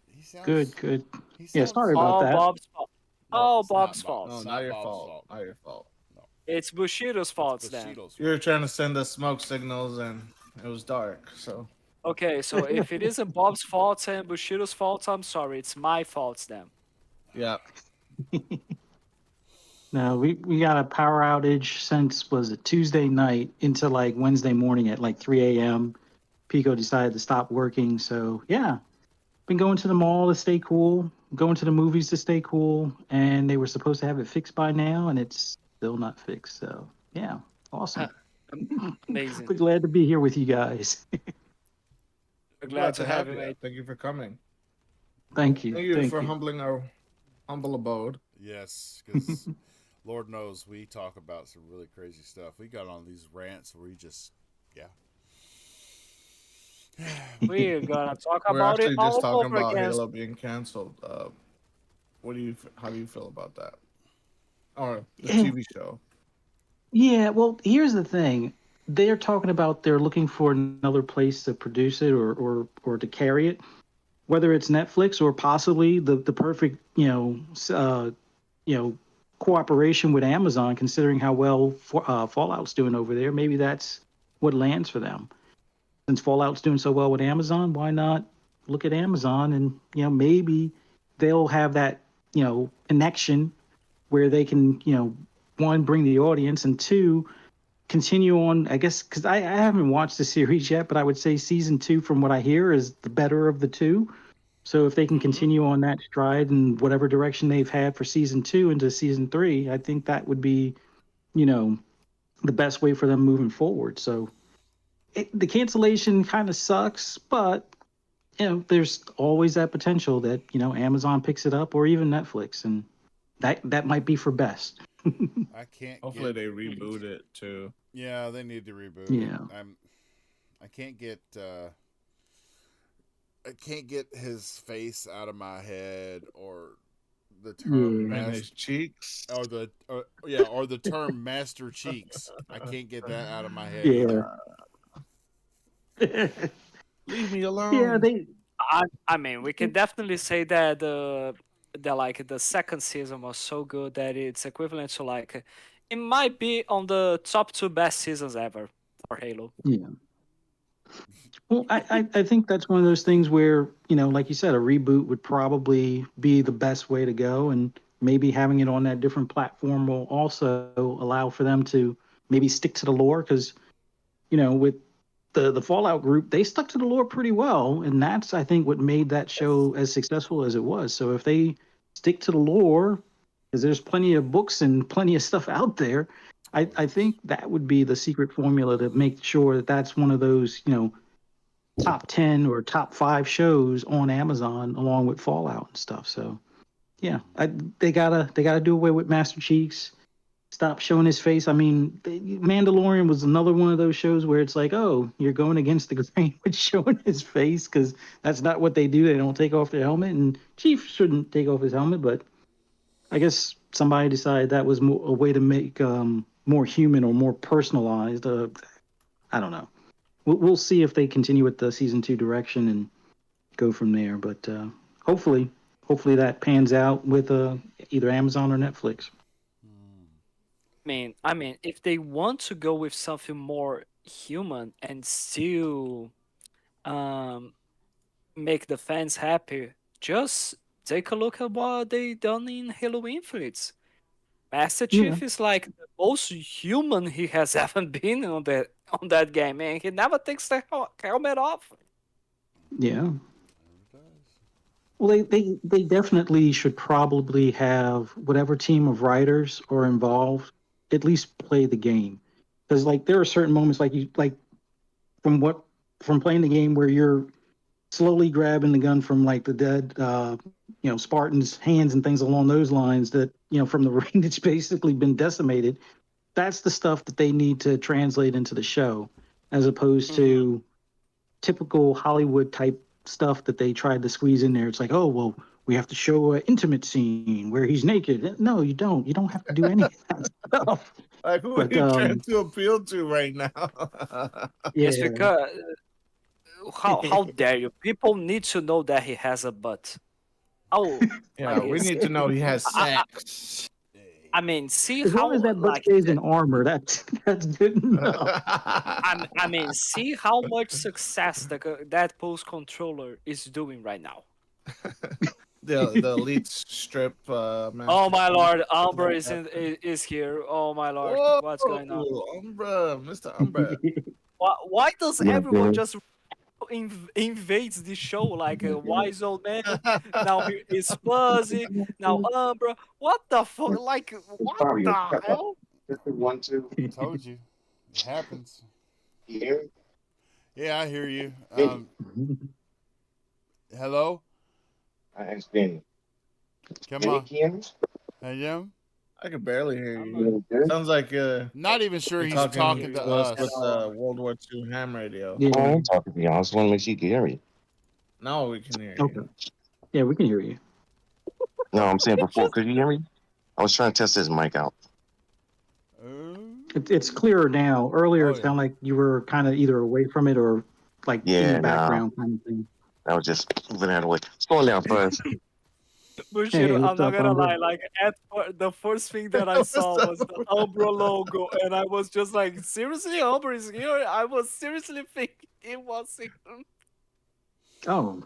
He sounds Good, good. He Yeah, sounds sorry about All that. Bob's fault. No, All it's not Bob's Bob. fault. No, It's not your Bob's fault. Not your fault. It's Bushido's fault It's then. Bushido's You were trying to send us smoke signals and it was dark, so Okay, so if it isn't Bob's fault and Bushido's fault, I'm sorry. It's my fault then. yeah. No, we got a power outage since was it Tuesday night into like Wednesday morning at like 3 a.m. Pico decided to stop working, so yeah, been going to the mall to stay cool, going to the movies to stay cool, and they were supposed to have it fixed by now, and it's still not fixed. So yeah, awesome. Amazing. We're glad to be here with you guys. We're glad to have you, you. mate. Thank you for coming. Thank you. Thank you Thank for you. humbling our humble abode. Yes, because Lord knows we talk about some really crazy stuff. We got on these rants where we just, yeah. We're gonna talk We're about it actually just all talking over about again. Halo being canceled. How do you feel about that? Or the TV show? Yeah, well, here's the thing. They're talking about they're looking for another place to produce it or to carry it, whether it's Netflix or possibly the perfect, cooperation with Amazon, considering how well Fallout's doing over there. Maybe that's what lands for them. Since Fallout's doing so well with Amazon, why not look at Amazon and, maybe they'll have that, connection where they can, one, bring the audience, and two, continue on, I guess, because I haven't watched the series yet, but I would say season 2, from what I hear, is the better of the two. So if they can continue on that stride and whatever direction they've had for season 2 into season 3, I think that would be, the best way for them moving forward. So the cancellation kind of sucks, but there's always that potential that Amazon picks it up or even Netflix, and that might be for best. I can't. Hopefully they reboot it too. Yeah, they need to reboot. Yeah. it. I can't get. I can't get his face out of my head, or the term Yeah. And his cheeks. or the term master cheeks. I can't get that out of my head. either. Yeah. Leave me alone. Yeah, they. I mean, we can definitely say that the second season was so good that it's equivalent to like it might be on the top 2 best seasons ever for Halo. Yeah. Well, I think that's one of those things where, like you said, a reboot would probably be the best way to go. And maybe having it on that different platform will also allow for them to maybe stick to the lore. Because, with the Fallout group, they stuck to the lore pretty well. And that's, I think, what made that show as successful as it was. So if they stick to the lore, because there's plenty of books and plenty of stuff out there, I think that would be the secret formula to make sure that that's one of those, top 10 or top 5 shows on Amazon along with Fallout and stuff. So yeah, they gotta do away with Master Cheeks, stop showing his face. I mean, Mandalorian was another one of those shows where it's like, oh, you're going against the grain with showing his face, because that's not what they do. They don't take off their helmet, and Chief shouldn't take off his helmet, but I guess somebody decided that was a way to make more human or more personalized. I don't know. We'll see if they continue with the season 2 direction and go from there. But hopefully that pans out with either Amazon or Netflix. I mean, if they want to go with something more human and still make the fans happy, just take a look at what they done in Halo Infinite. Master Yeah. Chief is like the most human he has ever been on that game, and he never takes the helmet off. Yeah. Well, they definitely should probably have whatever team of writers are involved at least play the game, because like there are certain moments from playing the game where you're slowly grabbing the gun from like the dead Spartans' hands and things along those lines that from the ring that's basically been decimated. That's the stuff that they need to translate into the show, as opposed to typical Hollywood type stuff that they tried to squeeze in there. It's like, oh well, we have to show an intimate scene where he's naked. No, you don't. You don't have to do any of that stuff. Like, who But, are you trying to appeal to right now? It's Yeah. because how dare you? People need to know that he has a butt. Oh, Yeah, we need to know he has sex. I mean, see As how long as that butt like stays in armor, that's good enough. I mean, see how much success that Pulse controller is doing right now. the elite strip. Oh my lord, Umbra is here. Oh my lord, Whoa, what's going on? Umbra, Mr. Umbra. Why does Yeah, everyone bro. just invades the show like a wise old man? Now he is Fuzzy. Now Umbra. What the fuck? Like what Fabio, the shut up. hell? This is 1, 2. Told you. It happens. Here. Yeah, I hear you. Hello? I asked Benny. Come Benny, on. can you hear me? Hey, yeah. I can barely hear You you. really good? Sounds like Not even sure you're he's talking to us. with the World War II ham radio. Yeah. Oh, I ain't talking to you. I just want to make sure you can hear me. Now we can hear Okay. you. Yeah, we can hear you. No, I'm saying before. Could you hear me? I was trying to test his mic out. It's clearer now. Earlier, Oh, it yeah. sounded like you were kind of either away from it or like in Yeah, the nah. background kind of thing. I was just moving out of the way. What's going down, Fuzz? But Hey, I'm what's not up, gonna Umbra? lie. Like the first thing that I saw was the Umbra logo, and I was just like, seriously, Umbra is here. I was seriously thinking it was him. Oh,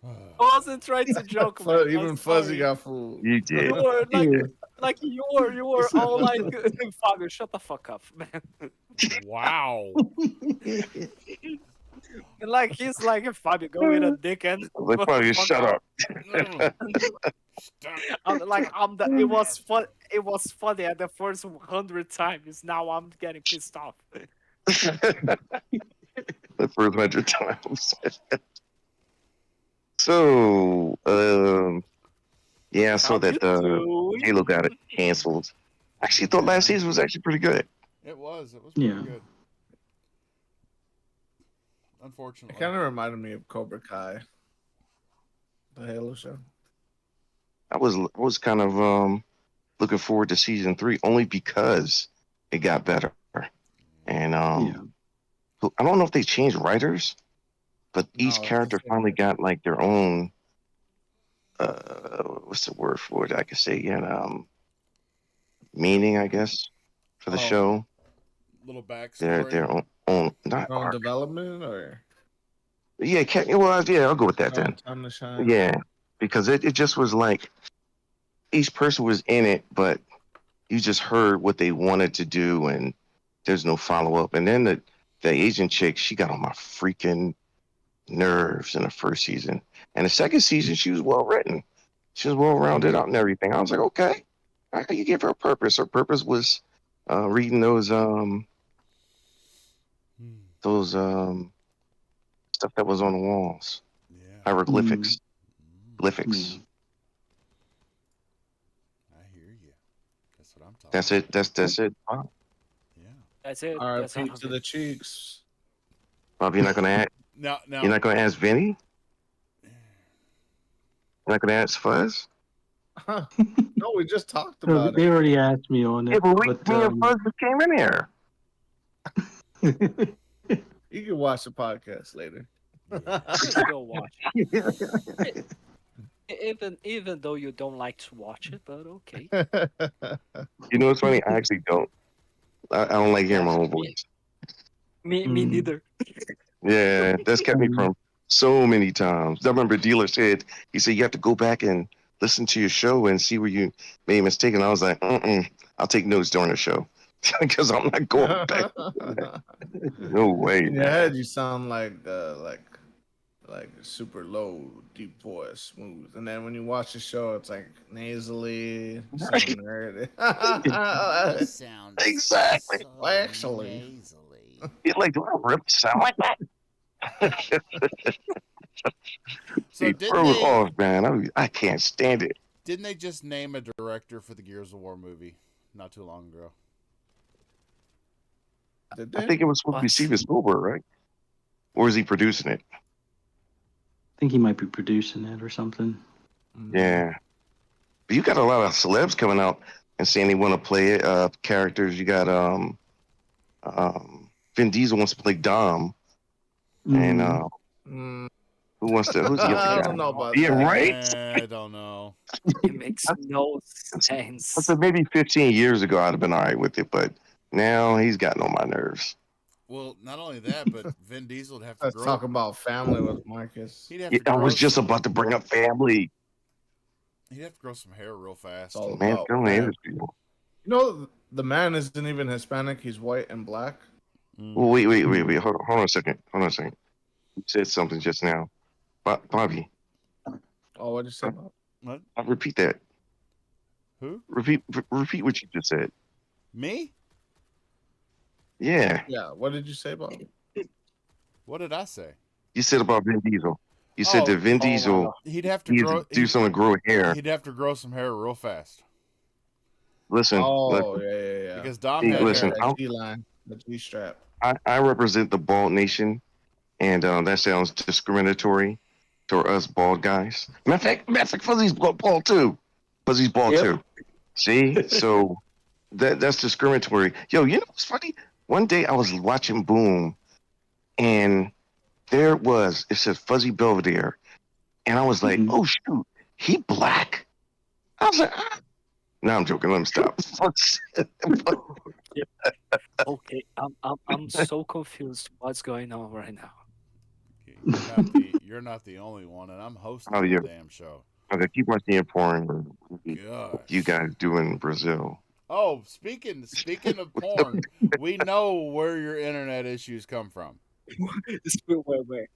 I wasn't trying to joke, man. Even I'm Fuzzy sorry. got fooled. You You did. were yeah. like you were all like, Fabio, shut the fuck up, man. Wow. And like he's like, Fabio, go with a dick and I was like, Fabio, fuck shut off. up. I'm like it was fun. It was funny at the first 100 times. Now I'm getting pissed off. The first 100 times. So, yeah, I saw How that you doing? Halo got it canceled. Actually, thought last season was actually pretty good. It was. It was pretty Yeah. good. It Unfortunately. kind of reminded me of Cobra Kai, the Halo show. I was kind of looking forward to season 3 only because it got better. And Yeah. I don't know if they changed writers, but No, each it's character the same. finally got like their own what's the word for it? I could say meaning, I guess, for the Oh. show. Little backstory. Their own not Own arc. development or Yeah, I'll go with that then. time to shine. Yeah, because it just was like each person was in it, but you just heard what they wanted to do, and there's no follow up. And then the Asian chick, she got on my freaking nerves in the first season, and the second season she was well written, she was well rounded out and everything. I was like, okay, you give her a purpose. Her purpose was reading those stuff that was on the walls, Yeah. hieroglyphics, Mm, glyphics. I hear you. That's what I'm talking That's it. That's it. about. Yeah. That's it. That's RIP all. to the cheeks. Bob, you're not gonna ask. Now, You're not gonna ask Vinny. You're not gonna ask Fuzz. No, we just talked No, about they it. already asked me on Yeah, it. but But, me and Fuzz just came in here. You can watch the podcast later. Just go watch it. Even though you don't like to watch it, but okay. You know what's funny? I actually don't. I don't like hearing my own voice. Me Mm. neither. Yeah, that's kept me from so many times. I remember Dealer said, he said, you have to go back and listen to your show and see where you made a mistake. And I was like, I'll take notes during the show because I'm not going back. No way. In your Man. head, you sound like super low, deep voice, smooth, and then when you watch the show, it's like nasally. So nerdy. Sound Exactly. so Well, actually. nasally. You're like, do I really sound like that? So He didn't throw it they, off, man. I can't stand it. didn't they just name a director for the Gears of War movie not too long ago? Did I they? think it was supposed to be What? Steven Spielberg, right? Or is he producing it? I think he might be producing it or something. Yeah. But you got a lot of celebs coming out and saying they want to play it. Characters. You got Vin Diesel wants to play Dom, and Mm, who wants to? Who's the I other guy? don't know about Yeah, that. right. I don't know. It makes no I sense. said maybe 15 years ago I'd have been all right with it, but now he's gotten on my nerves. Well, not only that, but Vin Diesel would have to Let's grow. talk about family with Marcus. He'd have Yeah, to I grow was just some- about to bring up family. He'd have to grow some hair real fast. It's all Man, about go in the man. industry. You know, the man isn't even Hispanic. He's white and black. Mm. Well, wait. Hold on a second. You said something just now. Bobby, Oh, what did you say about? What? I'll repeat that. Who? Repeat what you just said. Me? Yeah. Yeah, what did you say about? What did I say? You said about Vin Diesel. You said Oh, that Vin oh, Diesel wow. He'd have to needs grow. to do something to grow hair. He'd have to grow some hair real fast Listen, Oh, yeah. because Dom Hey, had listen, hair. That G line, the G strap. I represent the bald nation, and that sounds discriminatory toward us bald guys. Matter of fact, Fuzzy's bald too. Fuzzy's bald Yep. too. See, so that's discriminatory. Yo, you know what's funny? One day I was watching Boom, and there it was. It said Fuzzy Belvedere, and I was like, Mhm. oh shoot, he black. I was like, ah. No, I'm joking. Let me stop. Okay, I'm so confused. What's going on right now? You're not the only one, and I'm hosting Oh, the yeah. damn show. Okay, keep watching your porn. Gosh. You guys do in Brazil. Oh, speaking of porn, we know where your internet issues come from. Wait.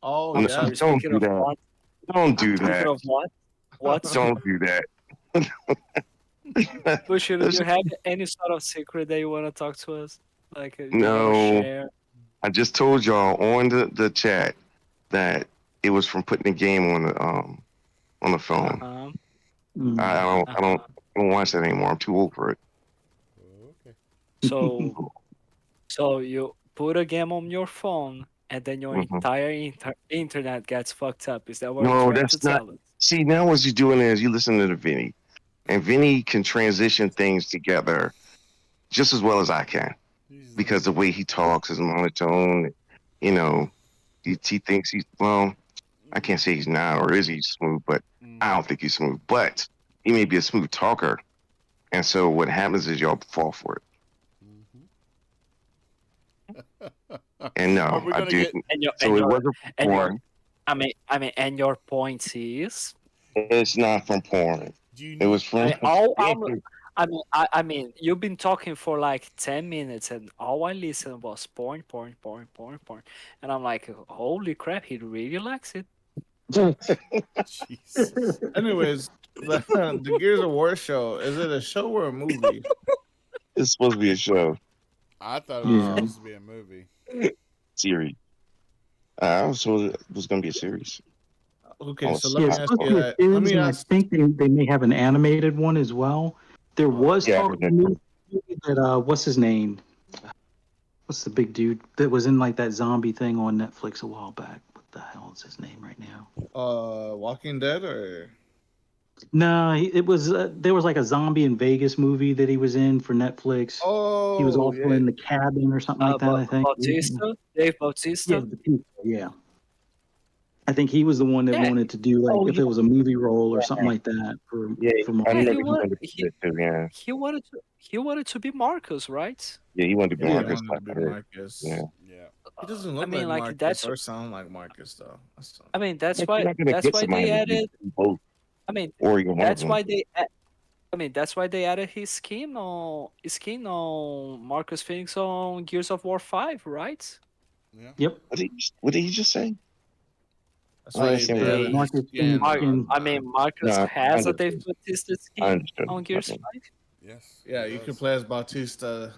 Oh, I'm yeah. sorry. Speaking Don't do of that. what? Don't do Speaking that. of what? What? Don't do that. Bushy, do There's- you have any sort of secret that you want to talk to us? Like, you No. wanna share? I just told y'all on the chat that it was from putting the game on the phone. Uh-huh. Mm. I don't watch that anymore. I'm too old for it. Okay. So you put a game on your phone, and then your Mhm. entire internet gets fucked up. Is that what No, you're trying that's to not- tell us? See, now what you're doing is you listen to Vinny, and Vinny can transition things together just as well as I can because the way he talks is monotone. You know, he thinks he's I can't say he's not, or is he smooth, but I don't think he's smooth. But he may be a smooth talker, and so what happens is y'all fall for it. And Are no, we I gonna didn't. get- And your, So and it your, wasn't and your, porn. I mean, and your point is, It's not from porn. Do you It was from. I mean, you've been talking for like 10 minutes, and all I listened was porn, and I'm like, holy crap, he really likes it. Jesus. Anyways, the Gears of War show, is it a show or a movie? It's supposed to be a show I thought it was Yeah. supposed to be a movie. series. I was told it was going to be a series. Okay, Oh, so Yeah, let it's me ask supposed to you be a that. Let series, me and I ask. think they may have an animated one as well. There was Yeah, talk of a movie that what's his name? What's the big dude that was in like that zombie thing on Netflix a while back? What the hell is his name right now? Walking Dead or No, it was there was like a zombie in Vegas movie that he was in for Netflix. oh, He was also yeah. in The Cabin or something like that, I think. Bautista, Dave Bautista. Yeah, Batista, yeah. I think he was the one that Yeah. wanted to do like Oh, if yeah. it was a movie role or something like that Yeah, for I Yeah, Marvel. remember he he wanted wanted to do it too. Yeah, he wanted to be Marcus, right? yeah, he wanted to be Yeah, he Yeah. Marcus. wanted to be I heard. Marcus. Yeah, Yeah. He doesn't I look like mean, like Marcus or sound like Marcus though. That's I mean, that's but you're why not gonna get somebody they to do added. both, I mean, or you're one of that's them. why that's why they added his skin on Marcus Phoenix on Gears of War 5, right? Yeah. Yep. What did he just say? that's I don't why understand what they that added means. his Marcus skin Phoenix Mar- skin. I mean, Marcus No, I has a understood. Dave Bautista I skin understood. on Gears Okay. 5. Yes. Yeah, he you can does. play as Bautista.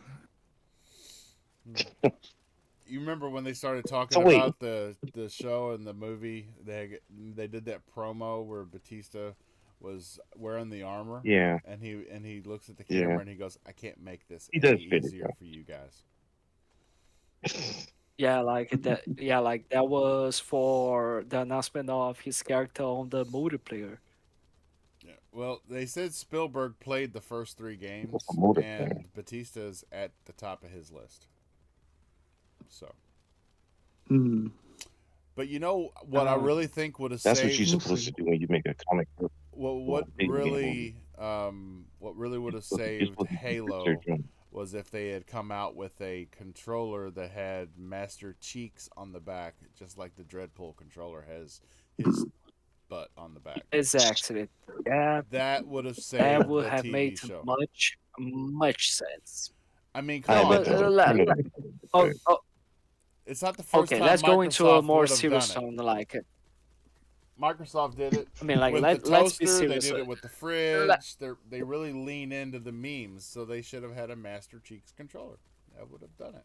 You remember when they started talking So wait, about the show and the movie? They did that promo where Batista was wearing the armor, yeah, and he looks at the yeah, camera and he goes, "I can't make this he any does fit it easier for you guys." Yeah, like that. Yeah, like that was for the announcement of his character on the multiplayer. Yeah. Well, they said Spielberg played the first 3 games, What's the motive there? and Batista's at the top of his list. So, Hmm. but you know what I really think would have That's what you're saved We'll supposed see. to do when you make a comic book. what Big game. what really would have You're saved supposed to do Halo research on- was if they had come out with a controller that had Master Cheeks on the back, just like the Dreadpool controller has his butt on the back. Exactly. Yeah, That would have that saved would the have TV made show. much sense. I mean, I come No, on. bet that would. I know that would. oh, oh, It's not the first okay, time let's go into a Microsoft more would have serious done it. tone. Like, Microsoft did it I mean, like with the let's be toaster. They serious. did it with the Let- fridge. They really lean into the memes, so they should have had a Master Cheeks controller. That would have done it.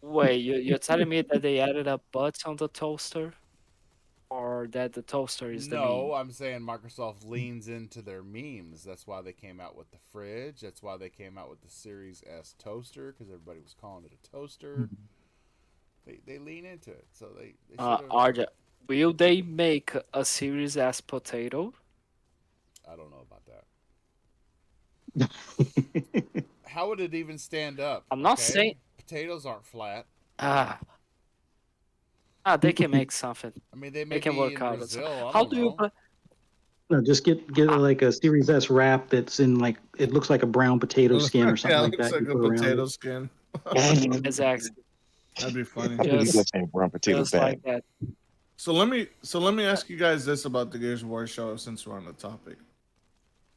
Wait, you're telling me that they added a butt on the toaster, or that the toaster is the No, meme? I'm saying Microsoft leans into their memes. That's why they came out with the fridge. That's why they came out with the Series S toaster, because everybody was calling it a toaster. They lean into it, so they should have. Arja, will they make a Series S potato? I don't know about that. How would it even stand up? I'm not okay? saying- Potatoes aren't flat. Ah, they can make something. I mean, they may can be work in out. Brazil. I How don't do you know. put? No, just get like a Series S wrap that's in like it looks like a brown potato skin or something Yeah, it like looks that. like you a put around potato it. skin. Exactly. That'd be funny. I think he's Just- saying brown potato Just bag. like that. So let me ask you guys this about the Gears of War show since we're on the topic.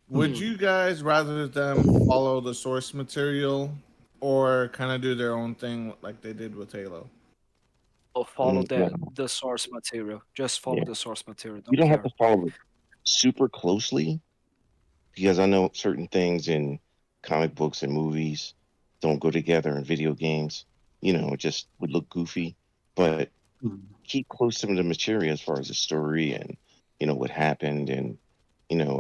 Would you guys rather them follow the source material or kind of do their own thing like they did with Halo? Or follow Yeah. the source material. Just follow Yeah. the source material. You don't have care. to follow it super closely because I know certain things in comic books and movies don't go together in video games. You know, it just would look goofy. But Mhm. keep close to the material as far as the story and what happened and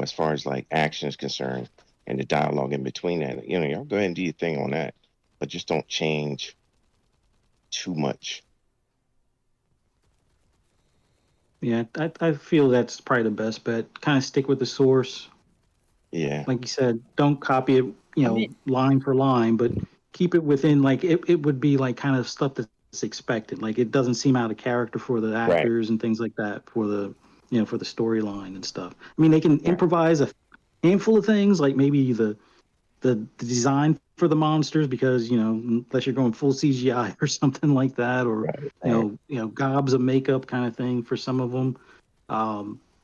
as far as like action is concerned and the dialogue in between that. Y'all go ahead and do your thing on that, but just don't change too much. Yeah, I feel that's probably the best bet. Kind of stick with the source. Yeah. Like you said, don't copy it, mean- line for line, but keep it within like it would be like kind of stuff that's expected. Like it doesn't seem out of character for the actors and things like that for the for the storyline and stuff. I mean, they can improvise a handful of things, like maybe the design for the monsters, because unless you're going full CGI or something like that, or gobs of makeup kind of thing for some of them.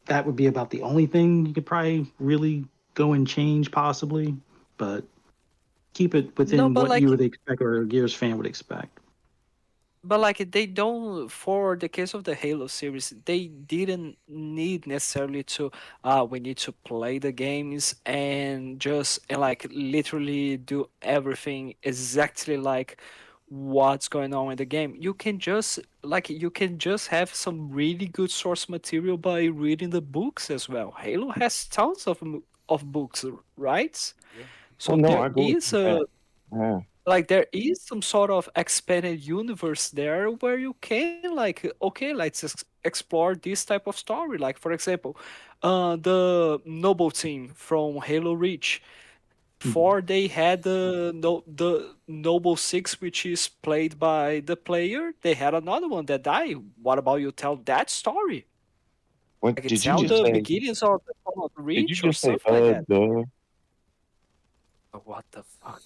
That would be about the only thing you could probably really go and change, possibly, but keep it within but what like- you would expect or a Gears fan would expect. But like they don't, for the case of the Halo series, they didn't need necessarily to we need to play the games and like literally do everything exactly like what's going on in the game. You can just have some really good source material by reading the books as well. Halo has tons of books, right? Yeah. So Well, no, there I go with is you, Yeah. like there is some sort of expanded universe there where you can like, okay, let's explore this type of story. Like for example, the Noble team from Halo Reach, Before they had the Noble Six, which is played by the player, they had another one that died. What about you tell that story? What Like did it's you how just the say? beginnings of the Did you Reach or just say something like that. duh? What the fuck?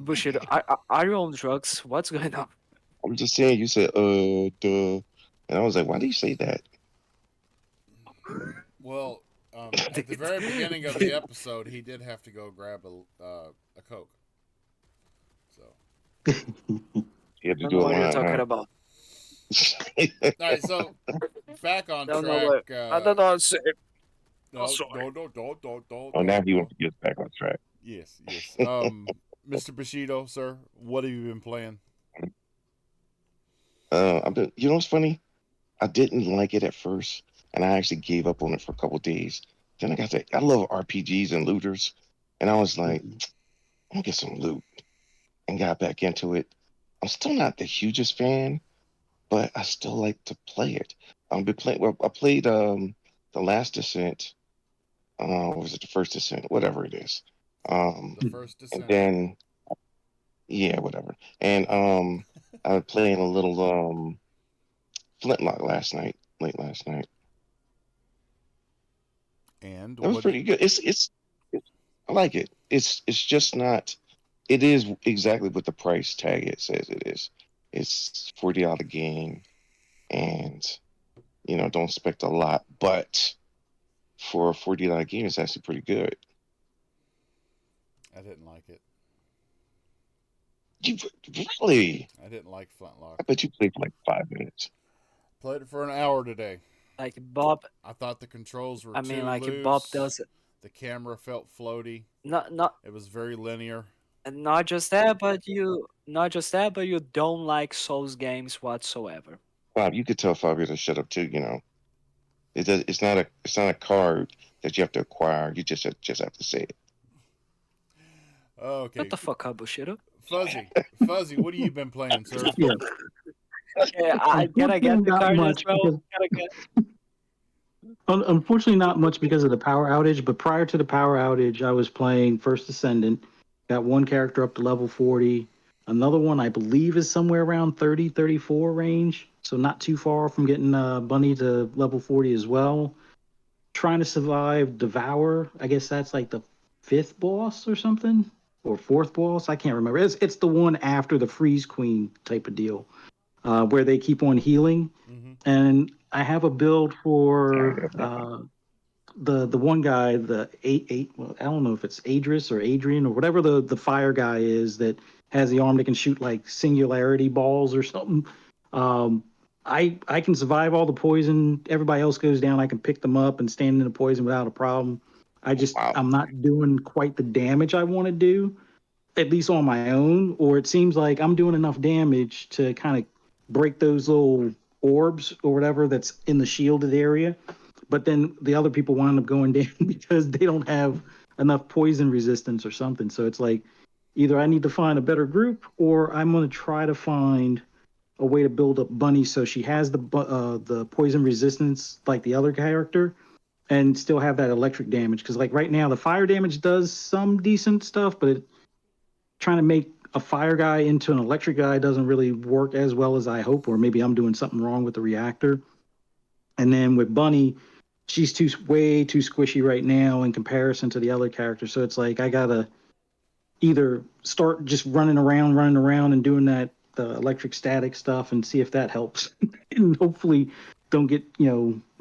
Bushido, are you on drugs? What's going on? I'm just saying you said duh. And I was like, why do you say that? Well, at the very beginning of the episode, he did have to go grab a Coke. So, You have to Don't do know a what you're line, talking huh? about. all right. So, back on Don't know track. what. I don't know. Say- No, sorry. don't. Oh, now he wants to get us back on track. Yes. Mr. Bushido, sir, what have you been playing? You know what's funny? I didn't like it at first, and I actually gave up on it for a couple days. Then I got to, I love RPGs and looters, and I was like, I'm gonna get some loot, and got back into it. I'm still not the hugest fan, but I still like to play it. I've been playing. Well, I played the Last Descent. Was it the First Descent? Whatever it is. The first And descent. then yeah, whatever. And I was playing a little Flintlock late last night. And It was pretty good. It's I like it. It's just not. It is exactly what the price tag it says it is. It's $40 game, and don't expect a lot, but for a $40 game, it's actually pretty good. I didn't like it. You really? I didn't like Flintlock. I bet you played for like 5 minutes. Played it for an hour today. Like Bob. I thought the controls were I mean, too like loose. Bob does it. The camera felt floaty. Not It was very linear. and not just that, but you don't like Souls games whatsoever. Bob, you could tell Fabio to shut up too. It's not a card that you have to acquire. You just have to say it. Okay. Shut the fuck up, Bushido. Fuzzy, what have you been playing, sir? Yeah. Yeah, can I get the Not card as much well? because- Can I get- Unfortunately, not much because of the power outage. But prior to the power outage, I was playing First Ascendant. Got one character up to level 40. Another one, I believe, is somewhere around 30, 34 range. So not too far from getting Bunny to level 40 as well. Trying to survive Devour. I guess that's like the 5th boss or something. Or 4th boss. I can't remember. It's the one after the Freeze Queen type of deal. Where they keep on healing. Mm-hmm. And I have a build for the one guy, the eight. Well, I don't know if it's Adris or Adrian or whatever the fire guy is that has the arm that can shoot like singularity balls or something. I can survive all the poison. Everybody else goes down. I can pick them up and stand in the poison without a problem. Wow. I'm not doing quite the damage I want to do, at least on my own. Or it seems like I'm doing enough damage to kind of break those little orbs or whatever that's in the shielded area, but then the other people wind up going down because they don't have enough poison resistance or something. So it's like either I need to find a better group or I'm going to try to find a way to build up Bunny so she has the poison resistance like the other character and still have that electric damage, because like right now the fire damage does some decent stuff, but trying to make a fire guy into an electric guy doesn't really work as well as I hope, or maybe I'm doing something wrong with the reactor. And then with Bunny, she's way too squishy right now in comparison to the other characters. So it's like I gotta either start just running around and doing the electric static stuff and see if that helps, and hopefully don't get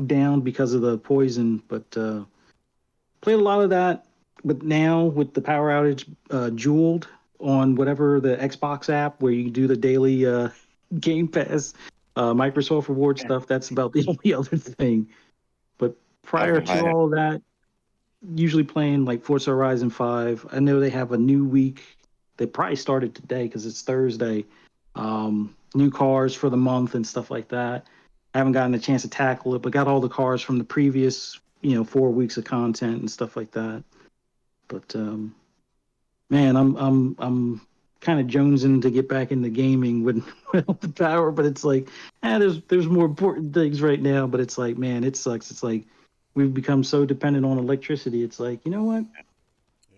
down because of the poison. But played a lot of that. But now with the power outage, Jeweled on whatever the Xbox app where you do the daily Game Pass, Microsoft reward stuff. That's about the only other thing. But prior to all of that, usually playing like Forza Horizon 5. I know they have a new week. They probably started today because it's Thursday. New cars for the month and stuff like that. I haven't gotten a chance to tackle it, but got all the cars from the previous 4 weeks of content and stuff like that. But man, I'm kind of jonesing to get back into gaming without the power, but it's like, there's more important things right now. But it's like, man, it sucks. It's like we've become so dependent on electricity. It's like, you know what?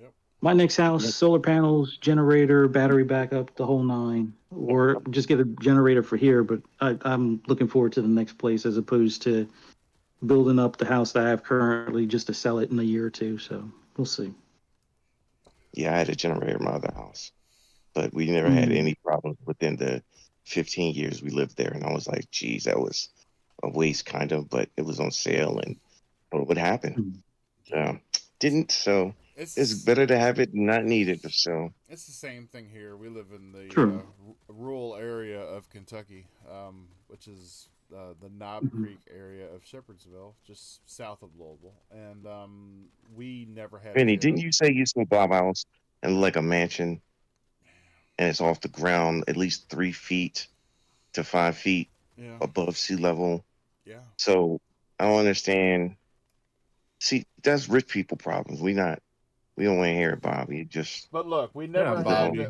Yep. My next house, solar panels, generator, battery backup, the whole nine. Or just get a generator for here, but I'm looking forward to the next place as opposed to building up the house that I have currently just to sell it in a year or two. So we'll see. Yeah, I had a generator in my other house, but we never had any problems within the 15 years we lived there. And I was like, geez, that was a waste, kind of, but it was on sale, and what would happen? Didn't. So it's better to have it not needed. So it's the same thing here. We live in the True. rural area of Kentucky, which is the Knob Creek area of Shepherdsville, just south of Louisville, and we never had. Benny, didn't you say you saw Bob House and like a mansion, and it's off the ground at least 3 feet to 5 feet above sea level? Yeah. So I don't understand. See, that's rich people problems. We don't want to hear it, Bobby. Just. But look, we never Bobby.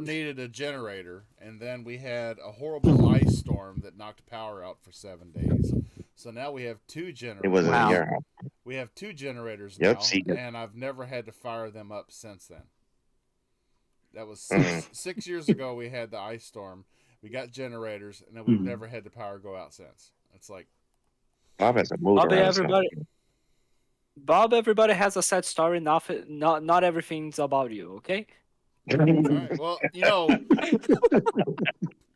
needed a generator, and then we had a horrible ice storm that knocked power out for 7 days. So now we have 2 generators. It wasn't in your house. We have 2 generators Yep, now, see, and I've never had to fire them up since then. That was 6 years ago. We had the ice storm. We got generators, and then we've never had the power go out since. It's like Bob has a motor. Bob, everybody has a sad story. Not everything's about you. Okay. all right. Well,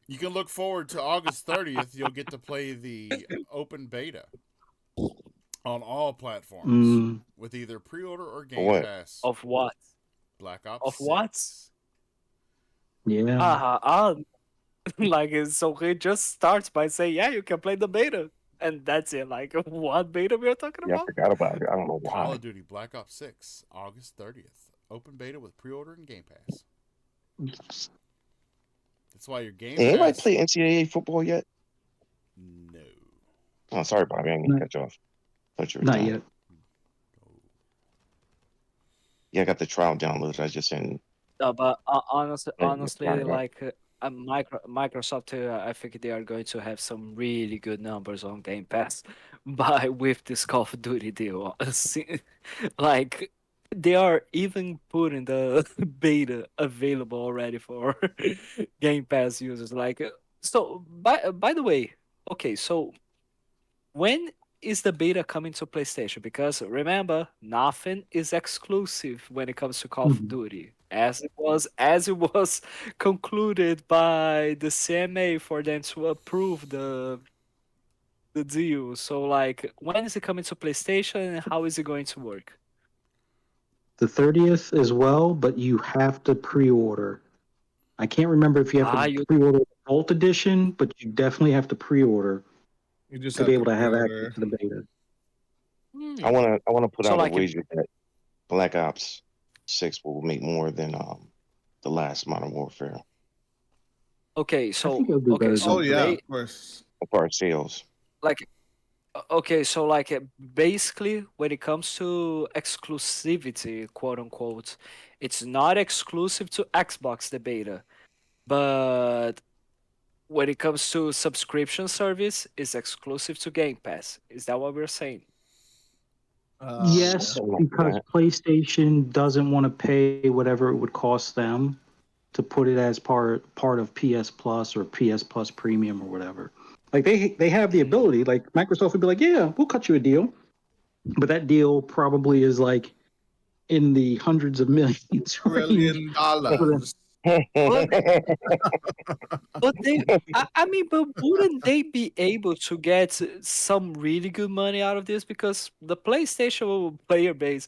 you can look forward to August 30th. You'll get to play the open beta on all platforms with either pre-order or Game Pass. Of what? Black Ops. Of what? 6. Yeah. Like, so it just starts by saying, yeah, you can play the beta. And that's it. Like, what beta we are talking Yeah, I about? forgot about it. I don't know why. Call of Duty Black Ops 6, August 30th. Open beta with pre-order and Game Pass. That's why your Game Pass... Anybody play NCAA football yet? No. Oh, sorry, Bobby. I didn't cut you off. Not yet. Yeah, I got the trial downloaded. I just didn't. But honestly, like Microsoft, I think they are going to have some really good numbers on Game Pass with this Call of Duty deal. Like, they are even putting the beta available already for Game Pass users. Like, so by the way, okay, so when is the beta coming to PlayStation? Because remember, nothing is exclusive when it comes to Call of Duty, as it was concluded by the CMA for them to approve the deal. So, like, when is it coming to PlayStation, and how is it going to work? The 30th as well, but you have to pre-order. I can't remember if you have to pre-order the Vault Edition, but you definitely have to pre-order. You just to be able to have access to the beta. I want to put out a wager that Black Ops 6 will make more than the last Modern Warfare. Okay, so of course. Of our sales. Like, okay, so like basically, when it comes to exclusivity, quote unquote, it's not exclusive to Xbox, the beta, but when it comes to subscription service, it's exclusive to Game Pass. Is that what we're saying? Yes, because PlayStation doesn't want to pay whatever it would cost them to put it as part of PS Plus or PS Plus Premium or whatever. Like they have the ability. Like Microsoft would be like, yeah, we'll cut you a deal, but that deal probably is like in the hundreds of millions. $1 trillion. But but wouldn't they be able to get some really good money out of this? Because the PlayStation player base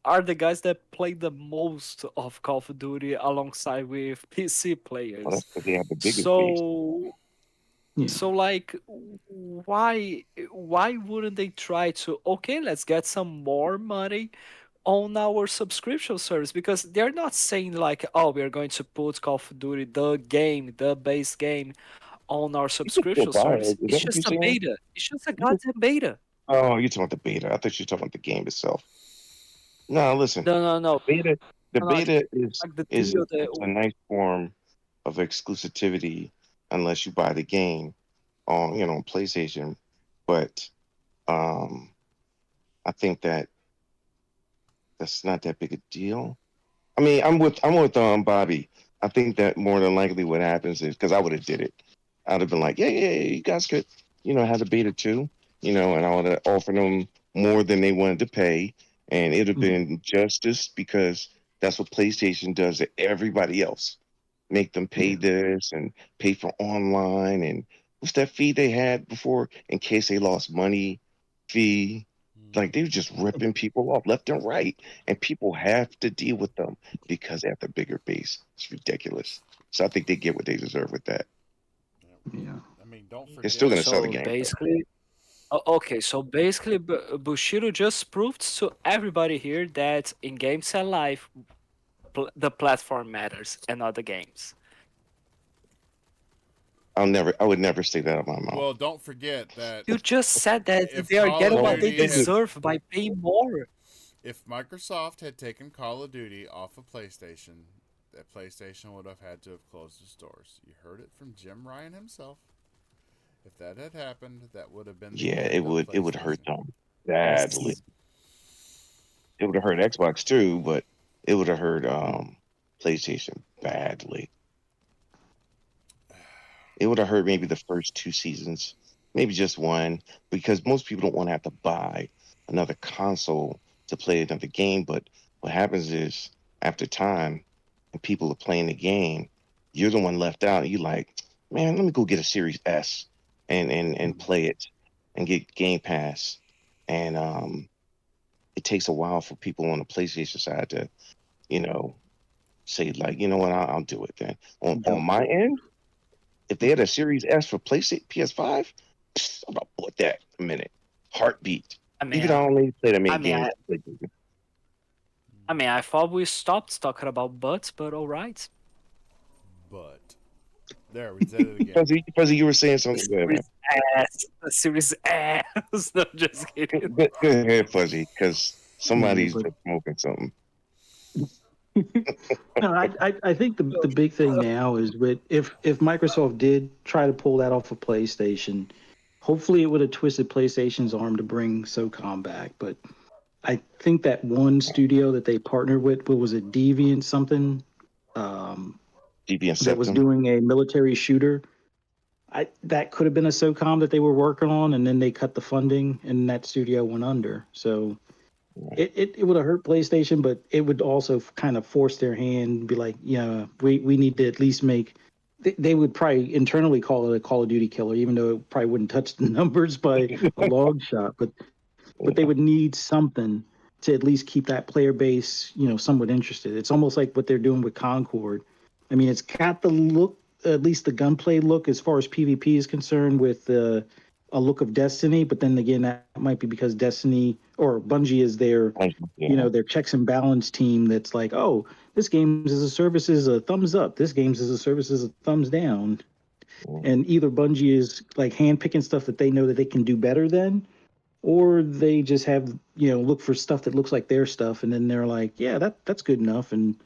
are the guys that play the most of Call of Duty alongside with PC players. Well, that's because they have the biggest base. So like, why wouldn't they try to, okay, let's get some more money on our subscription service? Because they're not saying like, oh, we're going to put Call of Duty, the base game, on our subscription service. It's just a beta. It's just a goddamn beta. Oh, you're talking about the beta. I thought you were talking about the game itself. No, listen. No. Beta is a nice form of exclusivity unless you buy the game on PlayStation. But I think that's not that big a deal. I mean, I'm with Bobby. I think that more than likely what happens is because I would have did it. I'd have been like, yeah, you guys could, have the beta too, and I would have offered them more than they wanted to pay, and it'd have been justice because that's what PlayStation does to everybody else. Make them pay this and pay for online and what's that fee they had before in case they lost money fee. Like they were just ripping people off left and right, and people have to deal with them because they have the bigger base. It's ridiculous. So I think they get what they deserve with that. Yeah. I mean, don't forget. It's still going to sell the So game. basically, okay, so basically, Bushido just proved to everybody here that in games and life, the platform matters and not the games. I would never say that out of my mouth. Well, don't forget that You just said that If they are Call getting of what they Duty had- deserve by paying more. if Microsoft had taken Call of Duty off of PlayStation, that PlayStation would have had to have closed its doors. You heard it from Jim Ryan himself. If that had happened, that would have been the Yeah, end it of would hurt PlayStation. them badly. It would have hurt Xbox too, but it would have hurt PlayStation badly. It would have hurt maybe the first 2 seasons, maybe just one, because most people don't want to have to buy another console to play another game. But what happens is after time and people are playing the game, you're the one left out. And you're like, man, let me go get a Series S and play it and get Game Pass. And it takes a while for people on the PlayStation side to, say like, you know what, I'll do it then. On my end, if they had a Series S for PS5, I'm about to put that in a minute. Heartbeat. I mean, Even though I only play that many I mean, games. I thought we stopped talking about butts, but all right. But there, we said it again. Fuzzy, you were saying something good, man. Series ass. No, just kidding. Go ahead, Fuzzy, because somebody's been smoking something. No, I think the big thing now is if Microsoft did try to pull that off of PlayStation, hopefully it would have twisted PlayStation's arm to bring SOCOM back. But I think that one studio that they partnered with, what was it, Deviant something? Deviant that was doing a military shooter. That could have been a SOCOM that they were working on, and then they cut the funding, and that studio went under. So it would have hurt PlayStation, but it would also kind of force their hand and be like, we need to at least make. They would probably internally call it a Call of Duty killer, even though it probably wouldn't touch the numbers by a long shot. But they would need something to at least keep that player base, somewhat interested. It's almost like what they're doing with Concord. I mean, it's got the look, at least the gunplay look as far as PvP is concerned, with a look of Destiny. But then again, that might be because Destiny or Bungie is their, their checks and balance team. That's like, oh, this games as a service is a thumbs up. This games as a service is a thumbs down. And either Bungie is like handpicking stuff that they know that they can do better than, or they just have, look for stuff that looks like their stuff. And then they're like, yeah, that's good enough. And,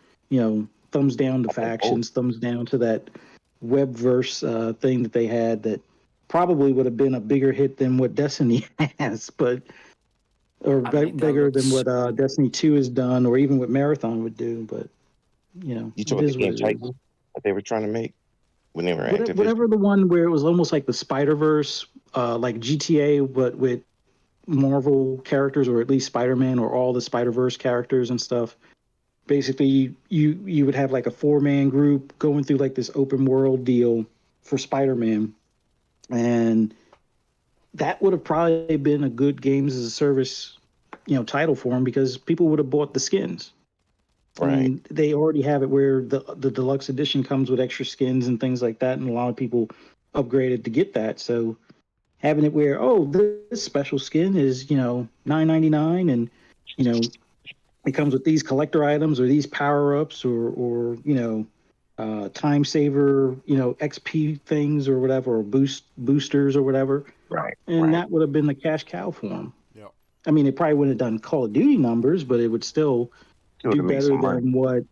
thumbs down to factions, thumbs down to that webverse thing that they had that probably would have been a bigger hit than what Destiny has, bigger than what Destiny 2 has done, or even what Marathon would do. But, You talking about the game Titan that they were trying to make when they were active? Whatever the one where it was almost like the Spider-Verse, like GTA, but with Marvel characters, or at least Spider-Man, or all the Spider-Verse characters and stuff. Basically, you would have like a 4-man group going through like this open world deal for Spider-Man, and that would have probably been a good games as a service, title for them, because people would have bought the skins. Right. I mean, they already have it where the deluxe edition comes with extra skins and things like that, and a lot of people upgraded to get that. So having it where, this special skin is, $9.99, and, it comes with these collector items or these power-ups or time saver, XP things or whatever, or boosters or whatever. Right. And that would have been the cash cow for them. Yep. I mean, it probably wouldn't have done Call of Duty numbers, but it would still do better than what,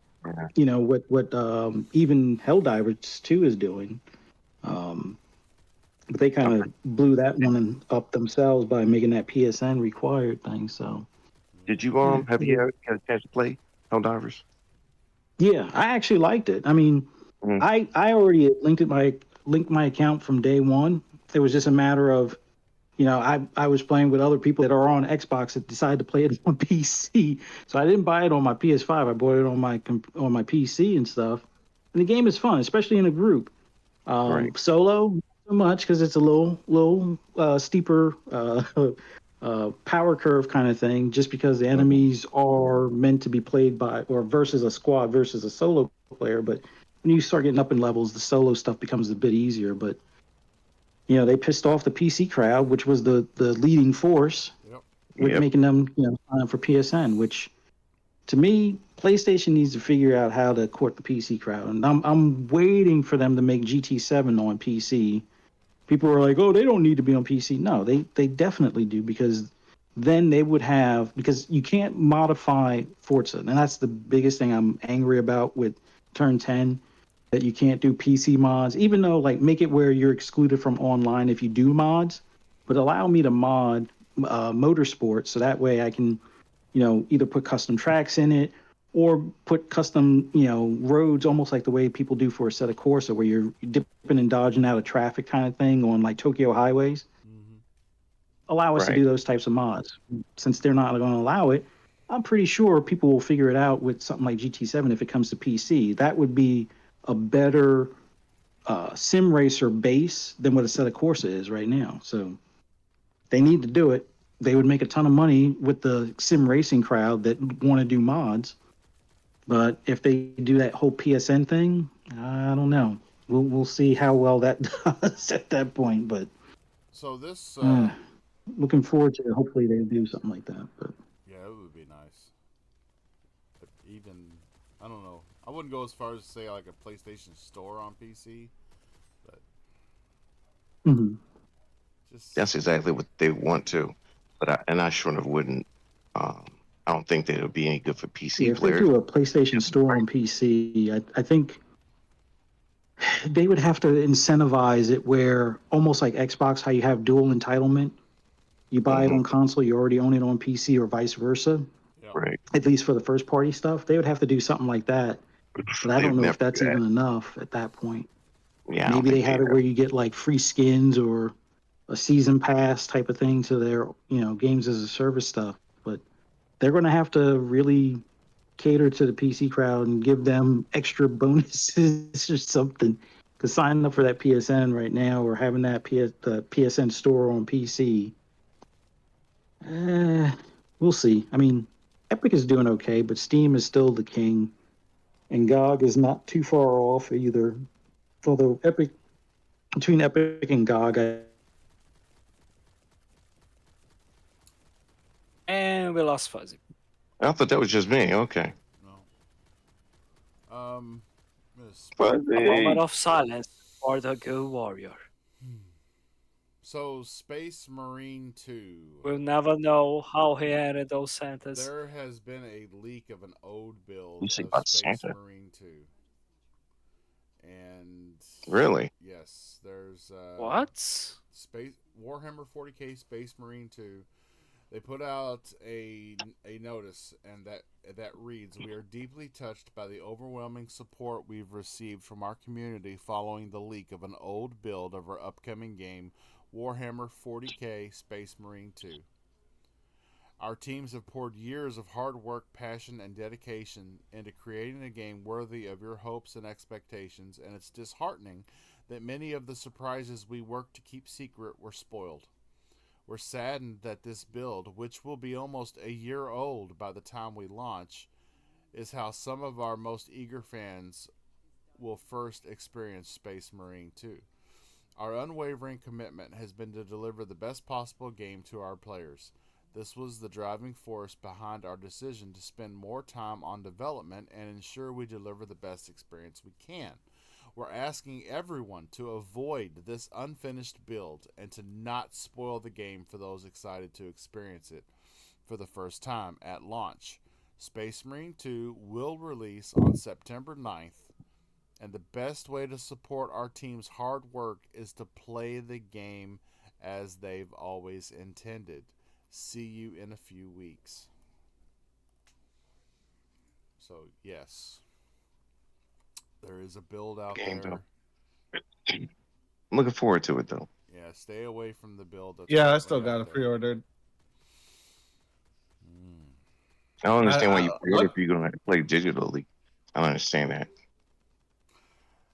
what even Helldivers 2 is doing. But they kind of blew that one up themselves by making that PSN required thing. So, did you have you had a chance to play Helldivers? Yeah, I actually liked it. I mean, Mm. I already linked my account from day one. It was just a matter of, I was playing with other people that are on Xbox that decided to play it on PC. So I didn't buy it on my PS5. I bought it on on my PC and stuff. And the game is fun, especially in a group. Right. Solo, not so much because it's a little steeper power curve kind of thing. Just because the enemies are meant to be played by or versus a squad versus a solo player. But when you start getting up in levels, the solo stuff becomes a bit easier. But they pissed off the PC crowd, which was the leading force Yep. with Yep. making them sign up for PSN, which to me, PlayStation needs to figure out how to court the PC crowd, and I'm waiting for them to make GT7 on PC. People are like, "Oh, they don't need to be on PC." No, they definitely do because then they would have because you can't modify Forza, and that's the biggest thing I'm angry about with Turn 10 that you can't do PC mods, even though like make it where you're excluded from online if you do mods, but allow me to mod motorsports so that way I can either put custom tracks in it or put custom, roads almost like the way people do for a set of Corsa where you're dipping and dodging out of traffic kind of thing on like Tokyo highways. Mm-hmm. Allow us to Right. do those types of mods. Since they're not going to allow it, I'm pretty sure people will figure it out with something like GT7 if it comes to PC. That would be a better sim racer base than what a set of Corsa is right now. So they need to do it. They would make a ton of money with the sim racing crowd that want to do mods. But if they do that whole PSN thing, I don't know. We'll see how well that does at that point. But So this, looking forward to hopefully they do something like that. But yeah, it would be nice. But even, I don't know. I wouldn't go as far as to say like a PlayStation Store on PC, but mhm. just That's exactly what they want to, but I sure enough wouldn't. Um, I don't think that it would be any good for PC Yeah, if they players. do a PlayStation Store on PC, I think they would have to incentivize it where almost like Xbox, how you have dual entitlement. You buy it Mhm. on console, you already own it on PC, or vice versa. yeah. Right. At least for the first party stuff, they would have to do something like that. But I They don't would know never if that's do that. even enough at that point. Yeah, I don't Maybe they think they have it are. where you get like free skins or a season pass type of thing to their, games as a service stuff. But they're going to have to really cater to the PC crowd and give them extra bonuses or something. Because signing up for that PSN right now or having the PSN store on PC, eh, we'll see. I mean, Epic is doing okay, but Steam is still the king, and GOG is not too far off either. Although between Epic and GOG, And we lost Fuzzy. I thought that was just me. Okay. No. This- But A moment of silence for the Go Warrior. So Space Marine 2. We'll never know how he ended those sentences. There has been a leak of an old build You say of about Space Santa. Marine 2. And Really? yes, there's What? Space Warhammer 40K Space Marine 2. They put out a notice and that reads, "We are deeply touched by the overwhelming support we've received from our community following the leak of an old build of our upcoming game Warhammer 40K Space Marine 2. Our teams have poured years of hard work, passion, and dedication into creating a game worthy of your hopes and expectations, and it's disheartening that many of the surprises we worked to keep secret were spoiled. We're saddened that this build, which will be almost a year old by the time we launch, is how some of our most eager fans will first experience Space Marine 2. Our unwavering commitment has been to deliver the best possible game to our players. This was the driving force behind our decision to spend more time on development and ensure we deliver the best experience we can. We're asking everyone to avoid this unfinished build and to not spoil the game for those excited to experience it for the first time at launch. Space Marine 2 will release on September 9th, and the best way to support our team's hard work is to play the game as they've always intended. See you in a few weeks." So, yes. There is a build out Game, there. I'm looking forward to it though. Yeah, stay away from the build. That's Yeah, I currently still out got it there. pre-ordered. Mm. I don't understand why I- you pre-order if you're gonna have to play digitally. I don't understand that.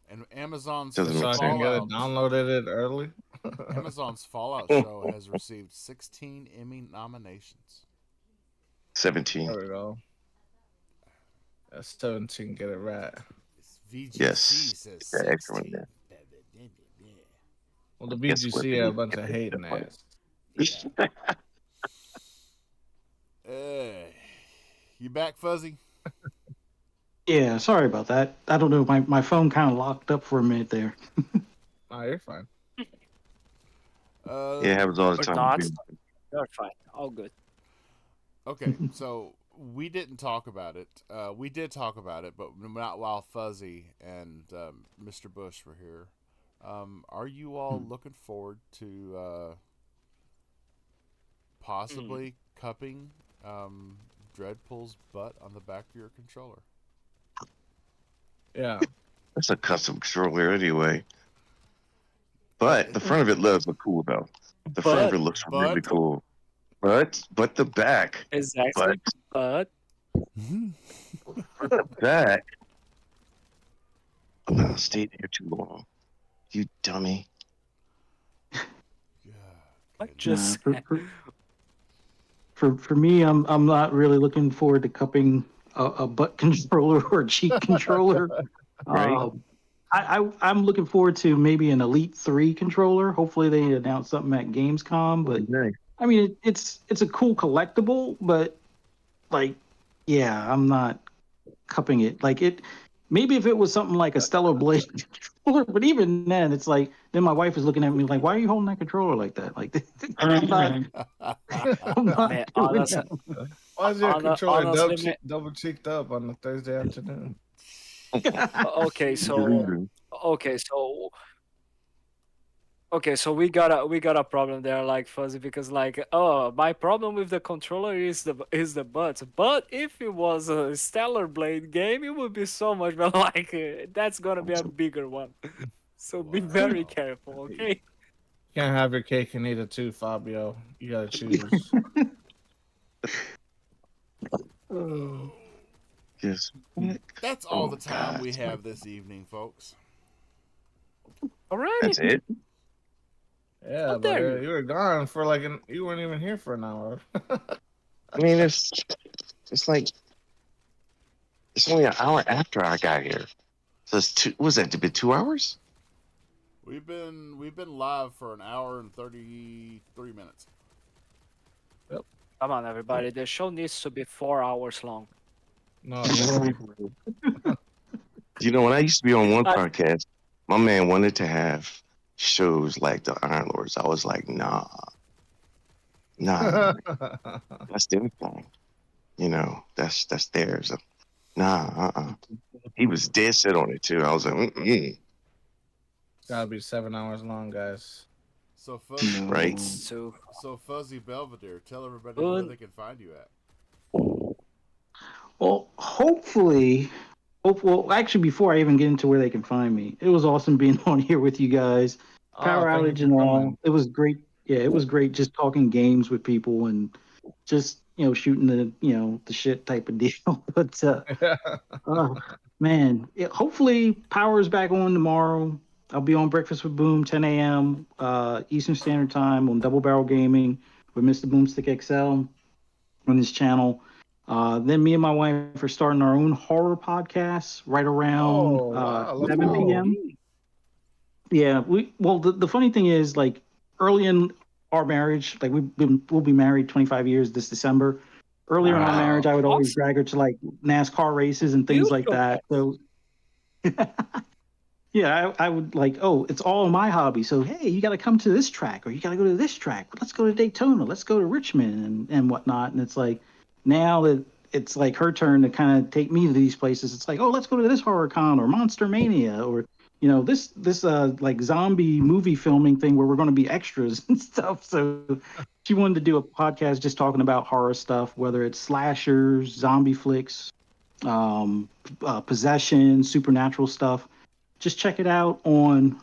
And Amazon's Doesn't So make I sense. can get it Fallout. downloaded it early. Amazon's Fallout show has received 16 Emmy nominations. 17. There we go. That's 17. Get it right. It's VGC Yes, says the extra one 16. there. Well, the Guess what? BGC had a bunch of hating ass. You back, Fuzzy? Yeah, sorry about that. I don't know. My phone kind of locked up for a minute there. Oh, you're fine. Yeah, it happens all the Or time. not. You're fine. All good. Okay, so we didn't talk about it. We did talk about it, but not while Fuzzy and Mr. Bush were here. Are you all looking forward to possibly cupping Dreadpool's butt on the back of your controller? Yeah. That's a custom controller anyway. But the front of it does look cool though. The front of it looks really cool. But the back. Exactly. But The back. I'm not staying here too long. You dummy. Yeah. what just For me, I'm not really looking forward to cupping a butt controller or a cheek controller. Right. I'm looking forward to maybe an Elite 3 controller. Hopefully they announce something at Gamescom. But Nice. I mean, it's a cool collectible, but like, yeah, I'm not cupping it. Like it, maybe if it was something like a Stellar Blade controller, but even then, it's like, then my wife is looking at me like, why are you holding that controller like that? Like, I'm not, I'm not Man, doing honestly, that. Why is your controller honestly, double cheeked up on a Thursday afternoon? okay, so so we got a problem there, like Fuzzy, because like, oh, my problem with the controller is the butt. But if it was a Stellar Blade game, it would be so much better. Like that's gonna be a bigger one. So be very Wow. careful, okay? Can't have your cake and eat it too, Fabio. You gotta choose. Yes. That's all Oh, the time God. we have this evening, folks. Alright. That's it. Yeah, How but dare you. you were gone for like you weren't even here for an hour. I mean, it's like it's only an hour after I got here. So it's two. Was that? Been 2 hours? We've been live for an hour and 33 minutes. Come on, everybody. The show needs to be 4 hours long. No, You know, when I used to be on one I- podcast, my man wanted to have shows like the Iron Lords. I was like, nah, that's their thing. You know, that's theirs. Nah. He was dead set on it too. I was like, mm-mm. gotta be 7 hours long, guys. So Fuzzy, Right. So so Fuzzy Belvedere, tell everybody Good. where they can find you at. Well, hopefully, well, actually, before I even get into where they can find me, it was awesome being on here with you guys. Power Oh, thank outage you and for all. coming. It was great. Yeah, it was great just talking games with people and just, shooting the shit type of deal. But, man, hopefully Power's back on tomorrow. I'll be on Breakfast with Boom, 10 a.m. Eastern Standard Time on Double Barrel Gaming with Mr. Boomstick XL on this channel. Then me and my wife are starting our own horror podcast right around Oh, wow, let's 7 go. p.m. Yeah, the funny thing is, like, early in our marriage, like we'll be married 25 years this December. Earlier in our Wow. marriage, I would always Awesome. drag her to like NASCAR races and things like that. So yeah, I would like, oh, it's all my hobby. So hey, you got to come to this track or you got to go to this track. Let's go to Daytona. Let's go to Richmond and whatnot. And it's like now that it's like her turn to kind of take me to these places. It's like, oh, let's go to this horror con or Monster Mania or this like zombie movie filming thing where we're going to be extras and stuff. So she wanted to do a podcast just talking about horror stuff, whether it's slashers, zombie flicks, possession, supernatural stuff. Just check it out on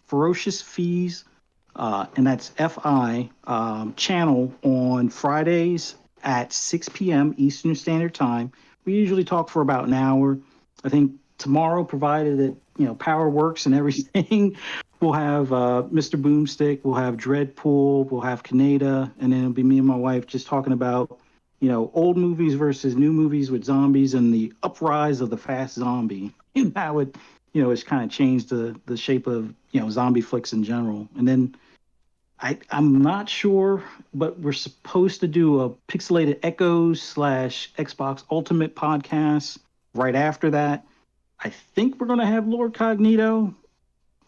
Ferocious Fees, and that's FI channel on Fridays at 6 p.m. Eastern Standard Time. We usually talk for about an hour. I think tomorrow, provided that power works and everything, we'll have Mr. Boomstick, we'll have Dreadpool, we'll have Kaneda, and then it'll be me and my wife just talking about old movies versus new movies with zombies and the uprise of the fast zombie and how it it's kind of changed the shape of zombie flicks in general. And then I'm not sure, but we're supposed to do a Pixelated Echoes / Xbox Ultimate podcast right after that. I think we're going to have Lord Cognito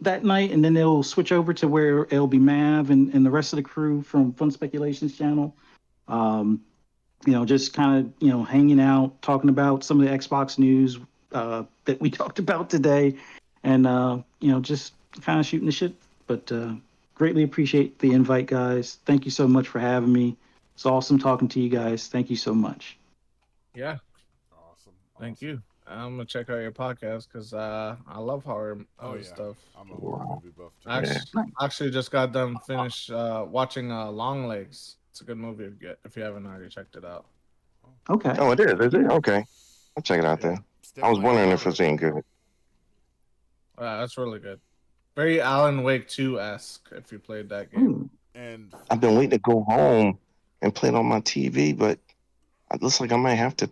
that night, and then it'll switch over to where it'll be Mav and the rest of the crew from Fun Speculations channel. Just kind of, hanging out, talking about some of the Xbox news that we talked about today, and, just kind of shooting the shit. But greatly appreciate the invite, guys. Thank you so much for having me. It's awesome talking to you guys. Thank you so much. Yeah, Awesome. thank you. I'm gonna check out your podcast because I love horror Oh, yeah. stuff. I'm a horror movie buff too. Actually, just got done finished watching Long Legs. It's a good movie if you haven't already checked it out. Okay. Oh, it is. Is it? Okay. I'll check it out then. I was wondering if it's any good. That's really good. Very Alan Wake 2-esque if you played that game. Ooh. And I've been waiting to go home and play it on my TV, but it looks like I might have to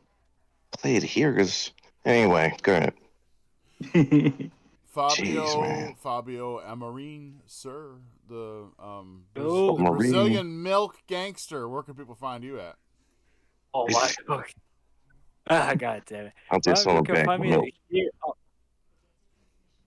play it here. Because anyway, go ahead. Fabio Amarin, sir, the Oh. the Brazilian milk gangster. Where can people find you at? Oh my god. Ah, god damn it. I'll just Well, on you can back. find No. me here.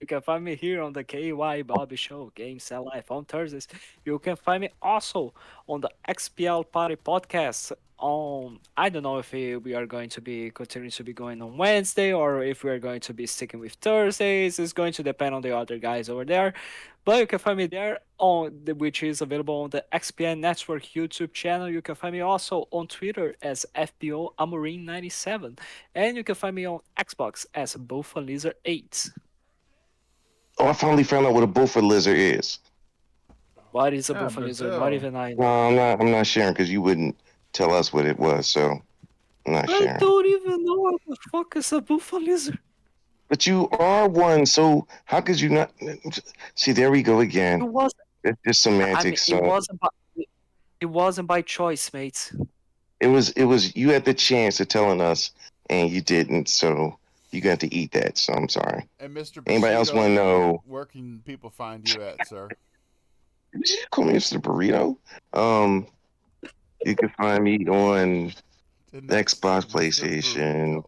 You can find me here on the KY Bobby Show, Game Set Life on Thursdays. You can find me also on the XPL Party podcast. I don't know if we are going to be continuing to be going on Wednesday or if we are going to be sticking with Thursdays. It's going to depend on the other guys over there. But you can find me there which is available on the XPN Network YouTube channel. You can find me also on Twitter as FBO Amorin97, and you can find me on Xbox as Bofa Lizard 8. Oh, I finally found out what a Beaufort lizard is. What is a Yeah, Bofa Lizard? Brazil. Not even I know. No, I'm not sharing because you wouldn't tell us what it was, so I'm not I sharing. don't even know what the fuck is a Bofa Lizard. But you are one, so how could you not? See, there we go It again. wasn't. It's just I mean, semantics. So it wasn't by choice, mates. it was. You had the chance of telling us, and you didn't. So you got to eat that. So I'm sorry. And Mr. Anybody else Bushido, wanna know? Where can people find you at, sir? Did you call me Mr. Burrito? You can find me on Xbox, PlayStation.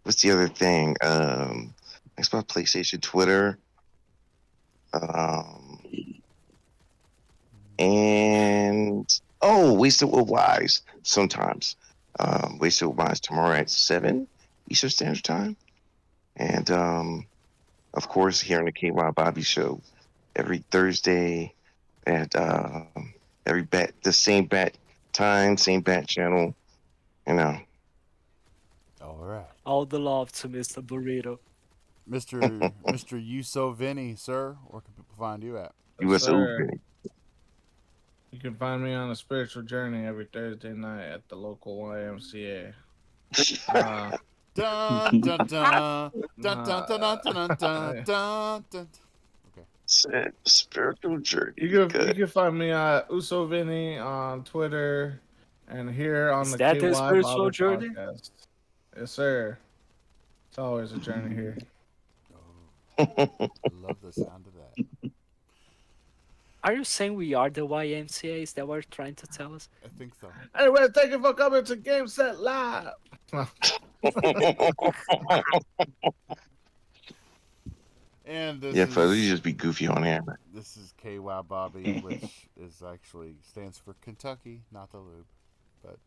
What's the other thing? Xbox, PlayStation, Twitter, and Wasted with Wise sometimes. Wasted with Wise tomorrow at 7 Eastern Standard Time, and of course here on the KY Bobby Show every Thursday at the same bat time, same bat channel. All right, All the love to Mr. Burrito. Mr. Yuso Vinny, sir. Where can people find you at? USO. Sir. You can find me on a spiritual journey every Thursday night at the local YMCA. Dun dun dun dun dun dun dun dun dun dun dun. Spiritual journey. You can find me at Uso Vinny on Twitter and here on Is the that KY the spiritual Bobby journey? podcast. Yes, sir. It's always a journey here. I love the sound of that. Are you saying we are the YMCA? Is that what you're trying to tell us? I think so. Anyway, thank you for coming to Game Set Live. And this Yeah, is, fellas, you just be goofy on air. this is KY Bobby, which is actually stands for Kentucky, not the lube. But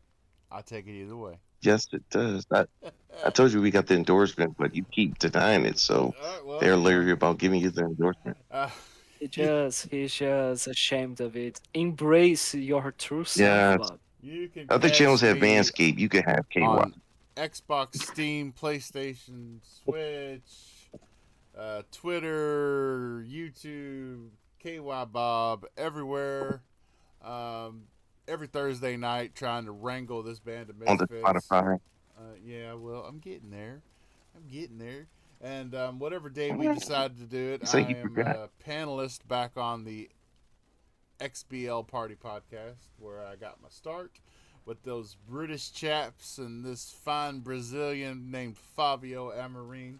I take it either way. Yes, it does. I told you we got the endorsement, but you keep denying it. So All right, well, they're leery about giving you the endorsement. He's just ashamed of it. Embrace your true self, Yeah. Bob. You can Other catch channels have me Vanscape. You can have KY. on Xbox, Steam, PlayStation, Switch, Twitter, YouTube, KY Bob, everywhere. Every Thursday night, trying to wrangle this band of On the misfits. Spotify. Yeah, well, I'm getting there. And whatever day we decide to do it, You say I you am forgot. a panelist back on the XBL Party Podcast, where I got my start with those British chaps and this fine Brazilian named Fabio Amorim.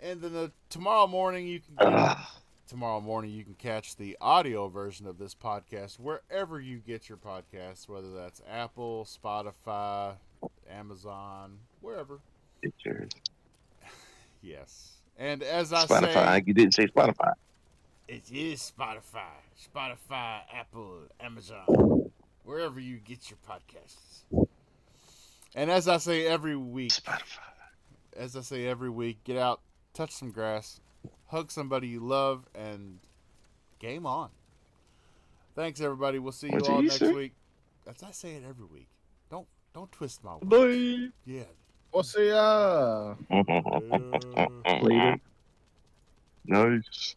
And then tomorrow morning you can catch the audio version of this podcast wherever you get your podcasts, whether that's Apple, Spotify, Amazon, wherever. Pictures. Yes. And as I Spotify. say, You didn't say Spotify. it is Spotify, Apple, Amazon, wherever you get your podcasts. And as I say every week, get out, touch some grass, hug somebody you love, and game on. Thanks, everybody. We'll see you What all you next say? week. As I say it every week. Don't twist my words. Bye. Yeah. We'll see ya. Later. Nice.